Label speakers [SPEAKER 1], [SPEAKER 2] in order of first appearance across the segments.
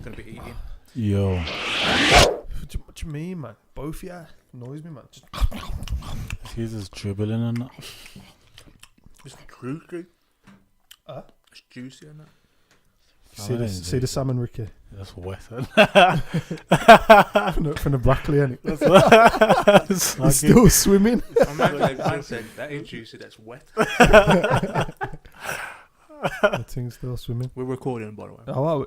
[SPEAKER 1] Gonna be eating.
[SPEAKER 2] Yo.
[SPEAKER 3] What you mean, man? Both, yeah. Annoys me, man.
[SPEAKER 2] He's just dribbling and that.
[SPEAKER 1] It's juicy.
[SPEAKER 3] Huh?
[SPEAKER 1] It's juicy and that.
[SPEAKER 3] See the salmon, Ricky?
[SPEAKER 2] That's wet.
[SPEAKER 3] from the broccoli, ain't it?
[SPEAKER 2] It's
[SPEAKER 3] He's still swimming.
[SPEAKER 1] Man said that ain't juicy, that's wet.
[SPEAKER 3] The thing's still swimming.
[SPEAKER 1] We're recording, by the way.
[SPEAKER 3] Oh, are we?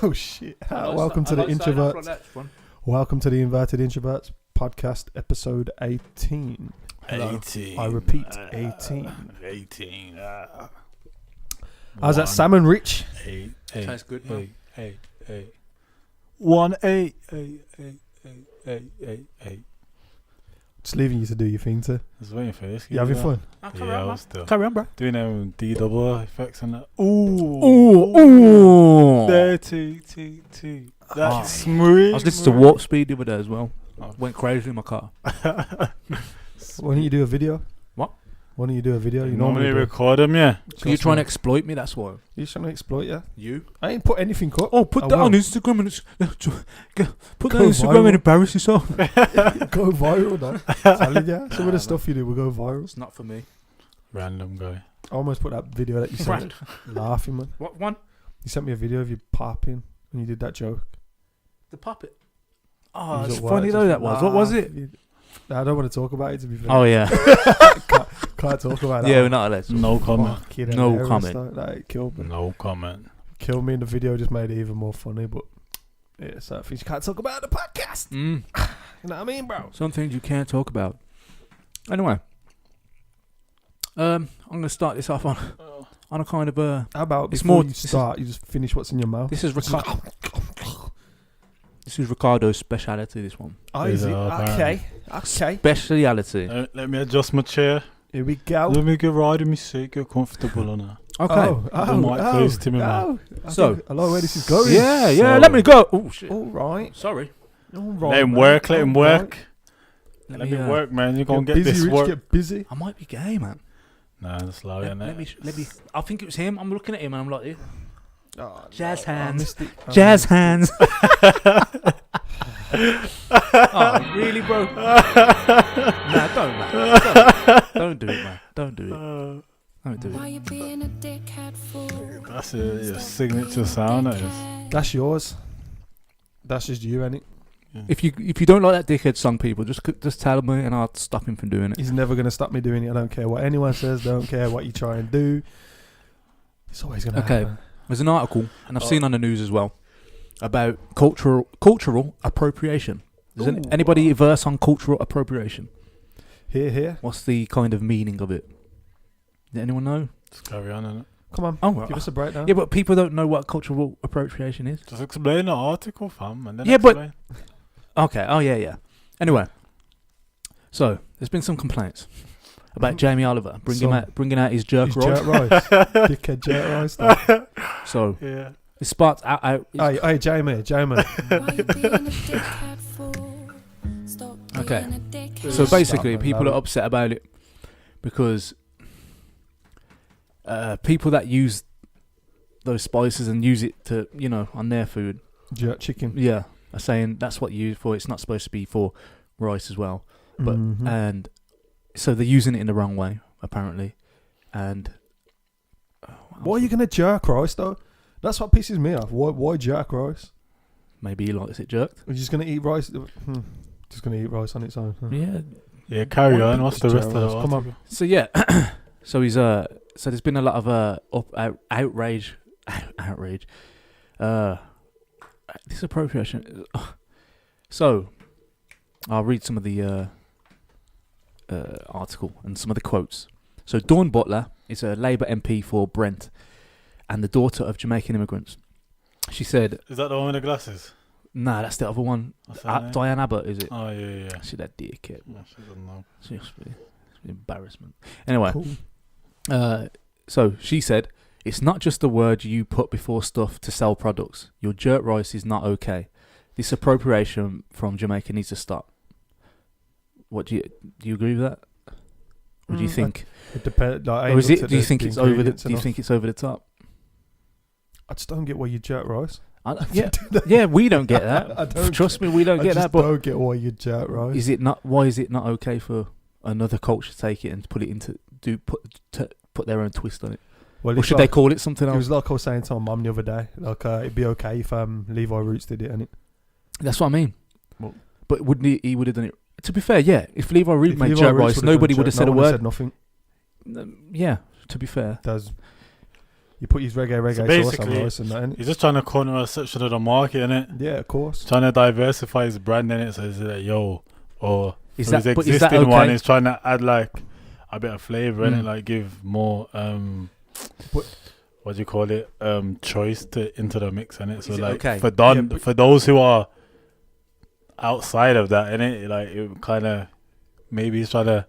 [SPEAKER 3] Oh shit. Welcome to the Introverts. Welcome to the Inverted Introverts podcast, episode 18. Hello.
[SPEAKER 2] 18.
[SPEAKER 3] I repeat, 18.
[SPEAKER 2] 18.
[SPEAKER 3] How's that salmon, Rich?
[SPEAKER 2] 8.
[SPEAKER 1] Tastes good, man.
[SPEAKER 2] 8. 1 8.
[SPEAKER 3] Just leaving you to do your thing, too.
[SPEAKER 2] I was waiting for this.
[SPEAKER 3] You having fun?
[SPEAKER 2] Yeah, I was still
[SPEAKER 1] Carry on, bro.
[SPEAKER 2] doing them D-double effects and that.
[SPEAKER 1] Ooh.
[SPEAKER 2] There, T. That's smooth.
[SPEAKER 1] I was listening to Warp Speed the other day as well. Went crazy in my car.
[SPEAKER 3] Why don't you do a video?
[SPEAKER 1] What?
[SPEAKER 3] Why don't you do a video? You
[SPEAKER 2] normally
[SPEAKER 3] do.
[SPEAKER 2] record them, yeah.
[SPEAKER 1] You're trying to exploit me, that's why.
[SPEAKER 3] You're trying to exploit, yeah?
[SPEAKER 1] You?
[SPEAKER 3] I ain't put anything up.
[SPEAKER 1] Oh, put
[SPEAKER 3] I
[SPEAKER 1] that
[SPEAKER 3] will.
[SPEAKER 1] on Instagram and put that
[SPEAKER 3] Go
[SPEAKER 1] on Instagram
[SPEAKER 3] viral.
[SPEAKER 1] and embarrass yourself.
[SPEAKER 3] Go viral, though. Telling you, some of the stuff you do will go viral.
[SPEAKER 1] It's not for me.
[SPEAKER 2] Random guy.
[SPEAKER 3] I almost put that video that you sent. Laughing, man.
[SPEAKER 1] What one?
[SPEAKER 3] You sent me a video of you popping when you did that joke.
[SPEAKER 1] The puppet.
[SPEAKER 3] You
[SPEAKER 1] Oh, it's
[SPEAKER 3] just
[SPEAKER 1] funny
[SPEAKER 3] just
[SPEAKER 1] though that was. What was it?
[SPEAKER 3] I don't want to talk about it, to be fair.
[SPEAKER 1] Oh yeah.
[SPEAKER 3] Can't talk about that.
[SPEAKER 1] Yeah, we're
[SPEAKER 3] one.
[SPEAKER 1] not allowed to.
[SPEAKER 2] No comment.
[SPEAKER 3] Fucking
[SPEAKER 1] No
[SPEAKER 3] hilarious,
[SPEAKER 1] comment.
[SPEAKER 3] though. Like, killed me.
[SPEAKER 2] No comment.
[SPEAKER 3] Killed me in the video, just made it even more funny, but yeah, so things you can't talk about on the podcast.
[SPEAKER 1] Mm.
[SPEAKER 3] You know what I mean, bro?
[SPEAKER 1] Some things you can't talk about. Anyway. I'm gonna start this off on a kind of
[SPEAKER 3] How about
[SPEAKER 1] It's
[SPEAKER 3] before
[SPEAKER 1] more-
[SPEAKER 3] you
[SPEAKER 1] this is-
[SPEAKER 3] start, you just finish what's in your mouth?
[SPEAKER 1] this is Ricardo's speciality, this one.
[SPEAKER 3] Oh, is it?
[SPEAKER 2] apparently.
[SPEAKER 3] Okay.
[SPEAKER 1] Speciality.
[SPEAKER 2] Let me adjust my chair.
[SPEAKER 3] Here we go.
[SPEAKER 2] Let me get right in my seat, get comfortable on that.
[SPEAKER 1] Okay.
[SPEAKER 2] The mic close to me, man.
[SPEAKER 3] So, I know where this is going.
[SPEAKER 1] Yeah,
[SPEAKER 2] So-
[SPEAKER 1] let me go. Oh shit.
[SPEAKER 3] All right.
[SPEAKER 1] Sorry.
[SPEAKER 3] All right.
[SPEAKER 2] Let him
[SPEAKER 3] man.
[SPEAKER 2] work, let him
[SPEAKER 3] All right.
[SPEAKER 2] work. Let me work, man. You're going to
[SPEAKER 3] Get
[SPEAKER 2] get
[SPEAKER 3] busy,
[SPEAKER 2] this
[SPEAKER 3] Rich,
[SPEAKER 2] work.
[SPEAKER 3] get busy.
[SPEAKER 1] I might be gay, man.
[SPEAKER 2] Nah, that's loud, isn't
[SPEAKER 1] Let me.
[SPEAKER 2] it?
[SPEAKER 1] I think it was him. I'm looking at him and I'm like,
[SPEAKER 3] Oh,
[SPEAKER 1] Jazz
[SPEAKER 3] no, I
[SPEAKER 1] hands.
[SPEAKER 3] missed it. I
[SPEAKER 1] jazz
[SPEAKER 3] missed it.
[SPEAKER 1] hands. Oh, really, bro? Nah, don't, man. Don't do it, man. Don't do it. Don't do
[SPEAKER 4] Why
[SPEAKER 1] it.
[SPEAKER 4] you being a dickhead fool?
[SPEAKER 2] That's your signature sound, that is.
[SPEAKER 3] That's yours. That's just you, ain't it?
[SPEAKER 1] If you don't like that dickhead song, people, just tell me and I'll stop him from doing it.
[SPEAKER 3] He's never going to stop me doing it. I don't care what anyone says. Don't care what you try and do. It's always going to
[SPEAKER 1] Okay.
[SPEAKER 3] happen.
[SPEAKER 1] There's an article, and I've seen on the news as well, about cultural appropriation. Does
[SPEAKER 3] Ooh.
[SPEAKER 1] anybody verse on cultural appropriation?
[SPEAKER 3] Here.
[SPEAKER 1] What's the kind of meaning of it? Does anyone know?
[SPEAKER 2] Just carry on, innit?
[SPEAKER 3] Come on.
[SPEAKER 1] Oh,
[SPEAKER 3] Give us a breakdown.
[SPEAKER 1] yeah, but people don't know what cultural appropriation is.
[SPEAKER 2] Just explain the article, fam, and then
[SPEAKER 1] Yeah, but-
[SPEAKER 2] explain.
[SPEAKER 1] Okay. Oh, yeah. Anyway, so there's been some complaints about Jamie Oliver bringing out his jerk
[SPEAKER 3] His
[SPEAKER 1] rod.
[SPEAKER 3] jerk rice. Dickhead jerk rice. Stuff.
[SPEAKER 1] So
[SPEAKER 2] Yeah.
[SPEAKER 1] it sparked out.
[SPEAKER 3] Hey, Jamie.
[SPEAKER 4] Why you being a dickhead fool? Stop being
[SPEAKER 1] Okay.
[SPEAKER 4] a dickhead.
[SPEAKER 1] So basically,
[SPEAKER 3] Stop,
[SPEAKER 1] people
[SPEAKER 3] love
[SPEAKER 1] are
[SPEAKER 3] it.
[SPEAKER 1] upset about it because people that use those spices and use it to, on their food,
[SPEAKER 3] Jerk chicken.
[SPEAKER 1] yeah, are saying that's what you use it for. It's not supposed to be for rice as well. But
[SPEAKER 3] Mhm.
[SPEAKER 1] and so they're using it in the wrong way apparently. And
[SPEAKER 3] Why are you going to jerk rice, though? That's what pisses me off. Why jerk rice?
[SPEAKER 1] maybe he likes it jerked.
[SPEAKER 3] We're just going to eat rice. Just going to eat rice on its own. Huh?
[SPEAKER 1] Yeah.
[SPEAKER 2] Yeah, carry
[SPEAKER 3] Why
[SPEAKER 2] on. What's the
[SPEAKER 3] just
[SPEAKER 2] rest of
[SPEAKER 3] jerk
[SPEAKER 2] the
[SPEAKER 3] rice? Come
[SPEAKER 2] article?
[SPEAKER 3] on.
[SPEAKER 1] So yeah, so he's so there's been a lot of outrage. This appropriation. So I'll read some of the article and some of the quotes. So Dawn Butler is a Labour MP for Brent and the daughter of Jamaican immigrants. She said,
[SPEAKER 2] Is that the one with the glasses?
[SPEAKER 1] "Nah, that's the other one.
[SPEAKER 2] What's her name?
[SPEAKER 1] Diane Abbott, is it?
[SPEAKER 2] Oh, yeah.
[SPEAKER 1] She that dickhead.
[SPEAKER 2] No, she doesn't know.
[SPEAKER 1] Seriously, embarrassment. Anyway,
[SPEAKER 3] Cool.
[SPEAKER 1] so she said, "It's not just a word you put before stuff to sell products. Your jerk rice is not okay. This appropriation from Jamaica needs to stop." What do you agree with that? What do you think?
[SPEAKER 3] It depends. Like,
[SPEAKER 1] Or is it? Do you think it's over the? Do you think it's over the top?
[SPEAKER 3] I just don't get why you jerk rice.
[SPEAKER 1] Yeah, we don't get that.
[SPEAKER 3] I don't
[SPEAKER 1] Trust me, we don't
[SPEAKER 3] I
[SPEAKER 1] get
[SPEAKER 3] just
[SPEAKER 1] that. But
[SPEAKER 3] don't get why you jerk rice.
[SPEAKER 1] is it not? Why is it not okay for another culture to take it and put it into put their own twist on it?
[SPEAKER 3] Well,
[SPEAKER 1] Or
[SPEAKER 3] it's
[SPEAKER 1] should
[SPEAKER 3] like,
[SPEAKER 1] they call it something
[SPEAKER 3] it
[SPEAKER 1] else?
[SPEAKER 3] was like I was saying to my mum the other day. Like it'd be okay if Levi Roots did it, and
[SPEAKER 1] That's what I mean.
[SPEAKER 3] Well-
[SPEAKER 1] But wouldn't he would have done it? To be fair, yeah. If Levi Root
[SPEAKER 3] if
[SPEAKER 1] made
[SPEAKER 3] Levi
[SPEAKER 1] jerk
[SPEAKER 3] Roots
[SPEAKER 1] rice,
[SPEAKER 3] would've
[SPEAKER 1] nobody
[SPEAKER 3] done
[SPEAKER 1] would have
[SPEAKER 3] jerk-
[SPEAKER 1] said
[SPEAKER 3] no
[SPEAKER 1] a
[SPEAKER 3] one
[SPEAKER 1] word.
[SPEAKER 3] Said nothing.
[SPEAKER 1] Yeah. To be fair,
[SPEAKER 3] Does you put his reggae
[SPEAKER 2] So
[SPEAKER 3] sauce on
[SPEAKER 2] basically,
[SPEAKER 3] rice and that? Innit?
[SPEAKER 2] He's just trying to corner a section of the market, innit?
[SPEAKER 3] Yeah, of course.
[SPEAKER 2] Trying to diversify his brand, innit? So he's like, yo, or
[SPEAKER 1] is
[SPEAKER 2] for
[SPEAKER 1] that?
[SPEAKER 2] his
[SPEAKER 1] But
[SPEAKER 2] existing
[SPEAKER 1] is that
[SPEAKER 2] one,
[SPEAKER 1] okay?
[SPEAKER 2] he's trying to add like a bit of flavor in it,
[SPEAKER 1] Mm.
[SPEAKER 2] like give more
[SPEAKER 3] What-
[SPEAKER 2] what do you call it? Choice into the mix, innit? So
[SPEAKER 1] Is it
[SPEAKER 2] like
[SPEAKER 1] okay?
[SPEAKER 2] for those who are outside of that, innit? Like it kind of maybe he's trying to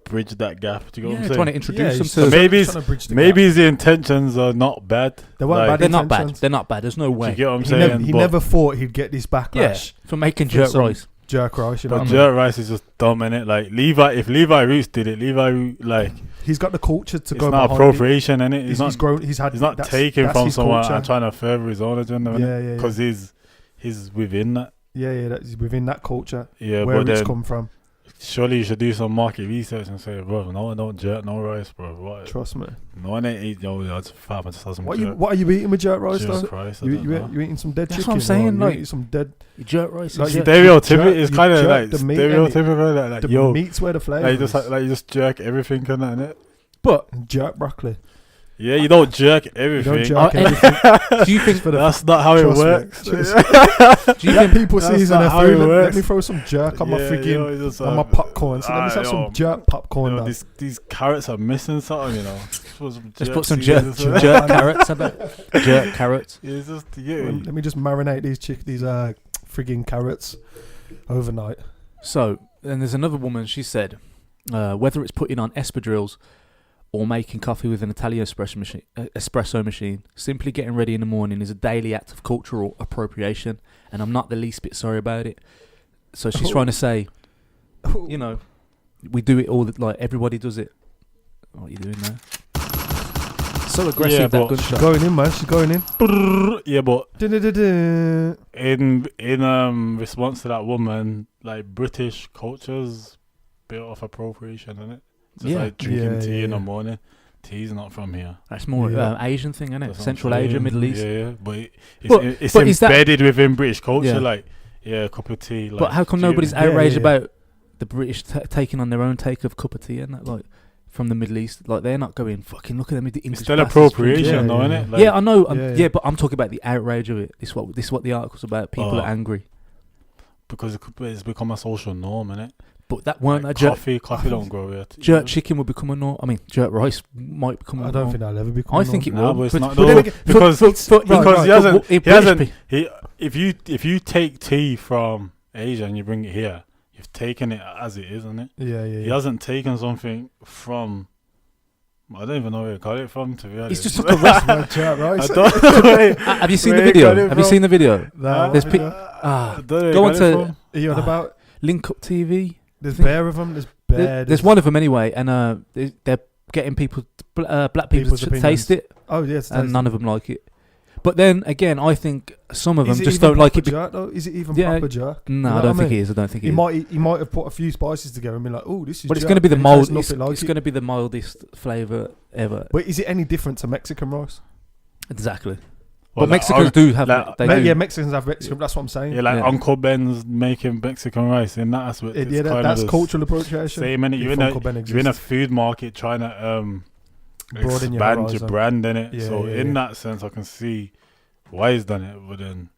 [SPEAKER 2] bridge that gap. Do you know what I'm
[SPEAKER 1] Yeah,
[SPEAKER 2] saying?
[SPEAKER 1] trying to introduce them
[SPEAKER 3] he's
[SPEAKER 1] to.
[SPEAKER 2] So maybe
[SPEAKER 3] trying to bridge the
[SPEAKER 2] Maybe
[SPEAKER 3] gap.
[SPEAKER 2] his intentions are not bad.
[SPEAKER 3] They weren't
[SPEAKER 2] like-
[SPEAKER 3] bad
[SPEAKER 1] They're not bad.
[SPEAKER 3] intentions.
[SPEAKER 1] They're not bad. There's no
[SPEAKER 2] Do
[SPEAKER 1] way.
[SPEAKER 2] you get what I'm
[SPEAKER 3] He,
[SPEAKER 2] saying?
[SPEAKER 3] never, he
[SPEAKER 2] But-
[SPEAKER 3] never thought he'd get this backlash.
[SPEAKER 1] Yeah, for making
[SPEAKER 3] For
[SPEAKER 1] jerk
[SPEAKER 3] some-
[SPEAKER 1] rice.
[SPEAKER 3] Jerk rice, you know
[SPEAKER 2] But
[SPEAKER 3] what I mean?
[SPEAKER 2] jerk rice is just dumb, innit? Like if Levi Roots did it, like
[SPEAKER 3] He's got the culture to
[SPEAKER 2] it's
[SPEAKER 3] go
[SPEAKER 2] not
[SPEAKER 3] behind
[SPEAKER 2] appropriation, innit?
[SPEAKER 3] it.
[SPEAKER 2] He's not
[SPEAKER 3] grown. He's had.
[SPEAKER 2] he's not
[SPEAKER 3] that's-
[SPEAKER 2] taking
[SPEAKER 3] that's
[SPEAKER 2] from
[SPEAKER 3] his
[SPEAKER 2] someone
[SPEAKER 3] culture.
[SPEAKER 2] and trying to further his own agenda, innit?
[SPEAKER 3] Yeah, yeah,
[SPEAKER 2] Because he's within that.
[SPEAKER 3] yeah. That's within that culture.
[SPEAKER 2] Yeah,
[SPEAKER 3] Where
[SPEAKER 2] but
[SPEAKER 3] it's
[SPEAKER 2] then
[SPEAKER 3] come from.
[SPEAKER 2] surely you should do some market research and say, bro, no one don't jerk no rice, bro. What?
[SPEAKER 3] Trust me.
[SPEAKER 2] No one ain't eat. Yo, that's fat. I just have some
[SPEAKER 3] What
[SPEAKER 2] jerk.
[SPEAKER 3] are you eating with jerk rice
[SPEAKER 2] Jesus
[SPEAKER 3] though?
[SPEAKER 2] Christ, I
[SPEAKER 3] You,
[SPEAKER 2] don't
[SPEAKER 3] you,
[SPEAKER 2] know.
[SPEAKER 3] you eating some dead
[SPEAKER 1] That's
[SPEAKER 3] chicken?
[SPEAKER 1] what I'm saying,
[SPEAKER 3] or you
[SPEAKER 1] like-
[SPEAKER 3] eating some dead.
[SPEAKER 1] Jerk rice.
[SPEAKER 3] Like
[SPEAKER 1] is
[SPEAKER 3] you
[SPEAKER 1] jerk.
[SPEAKER 2] Stereotypical.
[SPEAKER 3] you
[SPEAKER 2] It's kind of
[SPEAKER 3] jerk
[SPEAKER 2] like
[SPEAKER 3] the meat,
[SPEAKER 2] stereotypical. Like
[SPEAKER 3] The
[SPEAKER 2] yo,
[SPEAKER 3] meat's where the flavour
[SPEAKER 2] like
[SPEAKER 3] is.
[SPEAKER 2] you just jerk everything, innit?
[SPEAKER 1] But
[SPEAKER 3] Jerk broccoli.
[SPEAKER 2] Yeah, you don't jerk
[SPEAKER 3] You
[SPEAKER 2] everything.
[SPEAKER 3] don't jerk
[SPEAKER 1] Oh,
[SPEAKER 3] everything.
[SPEAKER 1] do you think?
[SPEAKER 3] For the
[SPEAKER 2] That's not how it
[SPEAKER 3] trust me.
[SPEAKER 2] works.
[SPEAKER 1] Do you
[SPEAKER 3] Let
[SPEAKER 1] think?
[SPEAKER 3] people
[SPEAKER 2] That's
[SPEAKER 3] season
[SPEAKER 2] not
[SPEAKER 3] their
[SPEAKER 2] how
[SPEAKER 3] food.
[SPEAKER 2] it
[SPEAKER 3] Let
[SPEAKER 2] works.
[SPEAKER 3] me throw some jerk on my
[SPEAKER 2] Yeah,
[SPEAKER 3] freaking
[SPEAKER 2] yo, just,
[SPEAKER 3] on my popcorn. So let me have
[SPEAKER 2] yo,
[SPEAKER 3] some jerk popcorn.
[SPEAKER 2] yo,
[SPEAKER 3] now.
[SPEAKER 2] these carrots are missing something, you know.
[SPEAKER 1] Let's put some jerk carrots. Jerk carrots.
[SPEAKER 2] Yeah, it's just
[SPEAKER 3] Let me just marinate these frigging carrots overnight.
[SPEAKER 1] So, and there's another woman. She said, whether it's putting on espadrilles or making coffee with an Italian espresso machine, simply getting ready in the morning is a daily act of cultural appropriation, and I'm not the least bit sorry about it. So she's trying to say, you know, we do it all. Like everybody does it. What are you doing there? So aggressive,
[SPEAKER 2] Yeah,
[SPEAKER 1] that
[SPEAKER 2] but
[SPEAKER 1] gunshot.
[SPEAKER 3] Going in, man. She's going in.
[SPEAKER 2] Yeah, but
[SPEAKER 3] Du-du-du-du.
[SPEAKER 2] in response to that woman, like British culture's built off appropriation, isn't it? Just
[SPEAKER 1] Yeah.
[SPEAKER 2] like drinking
[SPEAKER 3] Yeah,
[SPEAKER 2] tea in the
[SPEAKER 3] yeah.
[SPEAKER 2] morning. Tea's not from here.
[SPEAKER 1] That's more
[SPEAKER 3] Yeah.
[SPEAKER 1] Asian thing, isn't it?
[SPEAKER 2] That's what I'm
[SPEAKER 1] Central Asia,
[SPEAKER 2] saying.
[SPEAKER 1] Middle East.
[SPEAKER 2] Yeah, but
[SPEAKER 1] But
[SPEAKER 2] it's
[SPEAKER 1] is that-
[SPEAKER 2] embedded within British culture.
[SPEAKER 1] Yeah.
[SPEAKER 2] Like, yeah, a cup of tea. Like,
[SPEAKER 1] But how come
[SPEAKER 2] do you-
[SPEAKER 1] nobody's
[SPEAKER 3] Yeah,
[SPEAKER 1] outraged
[SPEAKER 3] yeah.
[SPEAKER 1] about the British taking on their own take of cup of tea and that, like from the Middle East? Like they're not going fucking look at them. The English
[SPEAKER 2] It's still
[SPEAKER 1] bastards drinking
[SPEAKER 2] appropriation,
[SPEAKER 3] Yeah,
[SPEAKER 2] though,
[SPEAKER 3] yeah,
[SPEAKER 2] innit?
[SPEAKER 3] yeah.
[SPEAKER 2] Like,
[SPEAKER 1] yeah, I know.
[SPEAKER 3] Yeah,
[SPEAKER 1] Yeah,
[SPEAKER 3] yeah.
[SPEAKER 1] but I'm talking about the outrage of it. This is what the article's about. People
[SPEAKER 2] Oh.
[SPEAKER 1] are angry.
[SPEAKER 2] because it's become a social norm, innit?
[SPEAKER 1] But that weren't
[SPEAKER 2] Like
[SPEAKER 1] a jerk.
[SPEAKER 2] coffee don't grow here.
[SPEAKER 1] Jerk chicken would become a norm. I mean, jerk rice might become a
[SPEAKER 3] I
[SPEAKER 1] norm.
[SPEAKER 3] don't think that'll ever become.
[SPEAKER 1] I think it
[SPEAKER 3] normal.
[SPEAKER 1] will.
[SPEAKER 2] No, but it's
[SPEAKER 1] But-
[SPEAKER 2] not.
[SPEAKER 1] but
[SPEAKER 2] No,
[SPEAKER 1] then again-
[SPEAKER 2] because because he hasn't.
[SPEAKER 1] British
[SPEAKER 2] hasn't-
[SPEAKER 1] pe-
[SPEAKER 2] If you take tea from Asia and you bring it here, you've taken it as it is, isn't it?
[SPEAKER 3] Yeah, yeah.
[SPEAKER 2] He hasn't taken something from. I don't even know where he got it from. To be honest,
[SPEAKER 1] He's just took a recipe.
[SPEAKER 3] Jerk rice.
[SPEAKER 2] I don't know where
[SPEAKER 1] Have you seen
[SPEAKER 2] Where
[SPEAKER 1] the
[SPEAKER 2] he got
[SPEAKER 1] video?
[SPEAKER 2] it
[SPEAKER 1] Have you
[SPEAKER 2] from?
[SPEAKER 1] seen the video?
[SPEAKER 3] No,
[SPEAKER 1] There's
[SPEAKER 3] video.
[SPEAKER 2] I don't know where he
[SPEAKER 1] Go
[SPEAKER 2] got
[SPEAKER 1] on
[SPEAKER 2] it
[SPEAKER 1] to-
[SPEAKER 2] from.
[SPEAKER 3] Are you on about?
[SPEAKER 1] Link Up TV.
[SPEAKER 3] There's bare of them. There's bare.
[SPEAKER 1] There's one of them anyway, and they're getting people, black people,
[SPEAKER 3] People's
[SPEAKER 1] to
[SPEAKER 3] opinions.
[SPEAKER 1] taste it,
[SPEAKER 3] Oh yes,
[SPEAKER 1] and none of them like it. But then again, I think some of them
[SPEAKER 3] Is it
[SPEAKER 1] just
[SPEAKER 3] even
[SPEAKER 1] don't like
[SPEAKER 3] proper
[SPEAKER 1] it.
[SPEAKER 3] Jerk, though? Is it even
[SPEAKER 1] Yeah.
[SPEAKER 3] proper jerk?
[SPEAKER 1] No,
[SPEAKER 3] You know
[SPEAKER 1] I
[SPEAKER 3] what
[SPEAKER 1] don't
[SPEAKER 3] I
[SPEAKER 1] think
[SPEAKER 3] mean?
[SPEAKER 1] it is. I don't think it
[SPEAKER 3] He
[SPEAKER 1] is.
[SPEAKER 3] might have put a few spices together and been like, "Oh, this is."
[SPEAKER 1] But it's
[SPEAKER 3] jerk,"
[SPEAKER 1] going to be the
[SPEAKER 3] and it tastes
[SPEAKER 1] mild. It's,
[SPEAKER 3] nothing like
[SPEAKER 1] it's
[SPEAKER 3] it.
[SPEAKER 1] going to be the mildest flavour ever.
[SPEAKER 3] But is it any different to Mexican rice?
[SPEAKER 1] Exactly.
[SPEAKER 2] Well,
[SPEAKER 1] But Mexicans do have.
[SPEAKER 2] like-
[SPEAKER 1] They
[SPEAKER 3] Mate,
[SPEAKER 1] do.
[SPEAKER 3] yeah, Mexicans have Mexican. That's what I'm saying.
[SPEAKER 2] Yeah, like
[SPEAKER 1] Yeah.
[SPEAKER 2] Uncle Ben's making Mexican rice. In that aspect, it's
[SPEAKER 3] Yeah,
[SPEAKER 2] kind
[SPEAKER 3] that's
[SPEAKER 2] of
[SPEAKER 3] cultural appropriation.
[SPEAKER 2] Same, innit?
[SPEAKER 3] If
[SPEAKER 2] You're
[SPEAKER 3] Uncle Ben
[SPEAKER 2] in a
[SPEAKER 3] exists.
[SPEAKER 2] food market trying to
[SPEAKER 3] Broaden your
[SPEAKER 2] expand your
[SPEAKER 3] horizon.
[SPEAKER 2] brand in it.
[SPEAKER 3] Yeah,
[SPEAKER 2] So
[SPEAKER 3] yeah,
[SPEAKER 2] in
[SPEAKER 3] yeah.
[SPEAKER 2] that sense, I can see why he's done it. But then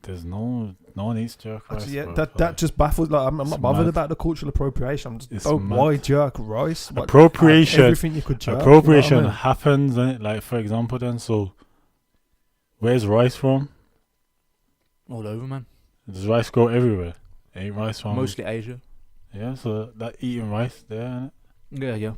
[SPEAKER 2] there's no one eats jerk rice.
[SPEAKER 3] Actually, yeah,
[SPEAKER 2] bro.
[SPEAKER 3] that just baffles. Like, I'm
[SPEAKER 2] It's
[SPEAKER 3] not bothered
[SPEAKER 2] mad.
[SPEAKER 3] about the cultural appropriation. I'm just,
[SPEAKER 2] It's
[SPEAKER 3] why
[SPEAKER 2] mad.
[SPEAKER 3] jerk rice? What-
[SPEAKER 2] Appropriation.
[SPEAKER 3] Everything you could jerk.
[SPEAKER 2] Appropriation
[SPEAKER 3] You know what
[SPEAKER 2] happens, innit? Like for example, then so where's rice from?
[SPEAKER 1] all over, man.
[SPEAKER 2] Does rice grow everywhere? Ain't rice from
[SPEAKER 1] Mostly Asia.
[SPEAKER 2] Yeah, so that eating rice there, innit?
[SPEAKER 1] Yeah, yeah.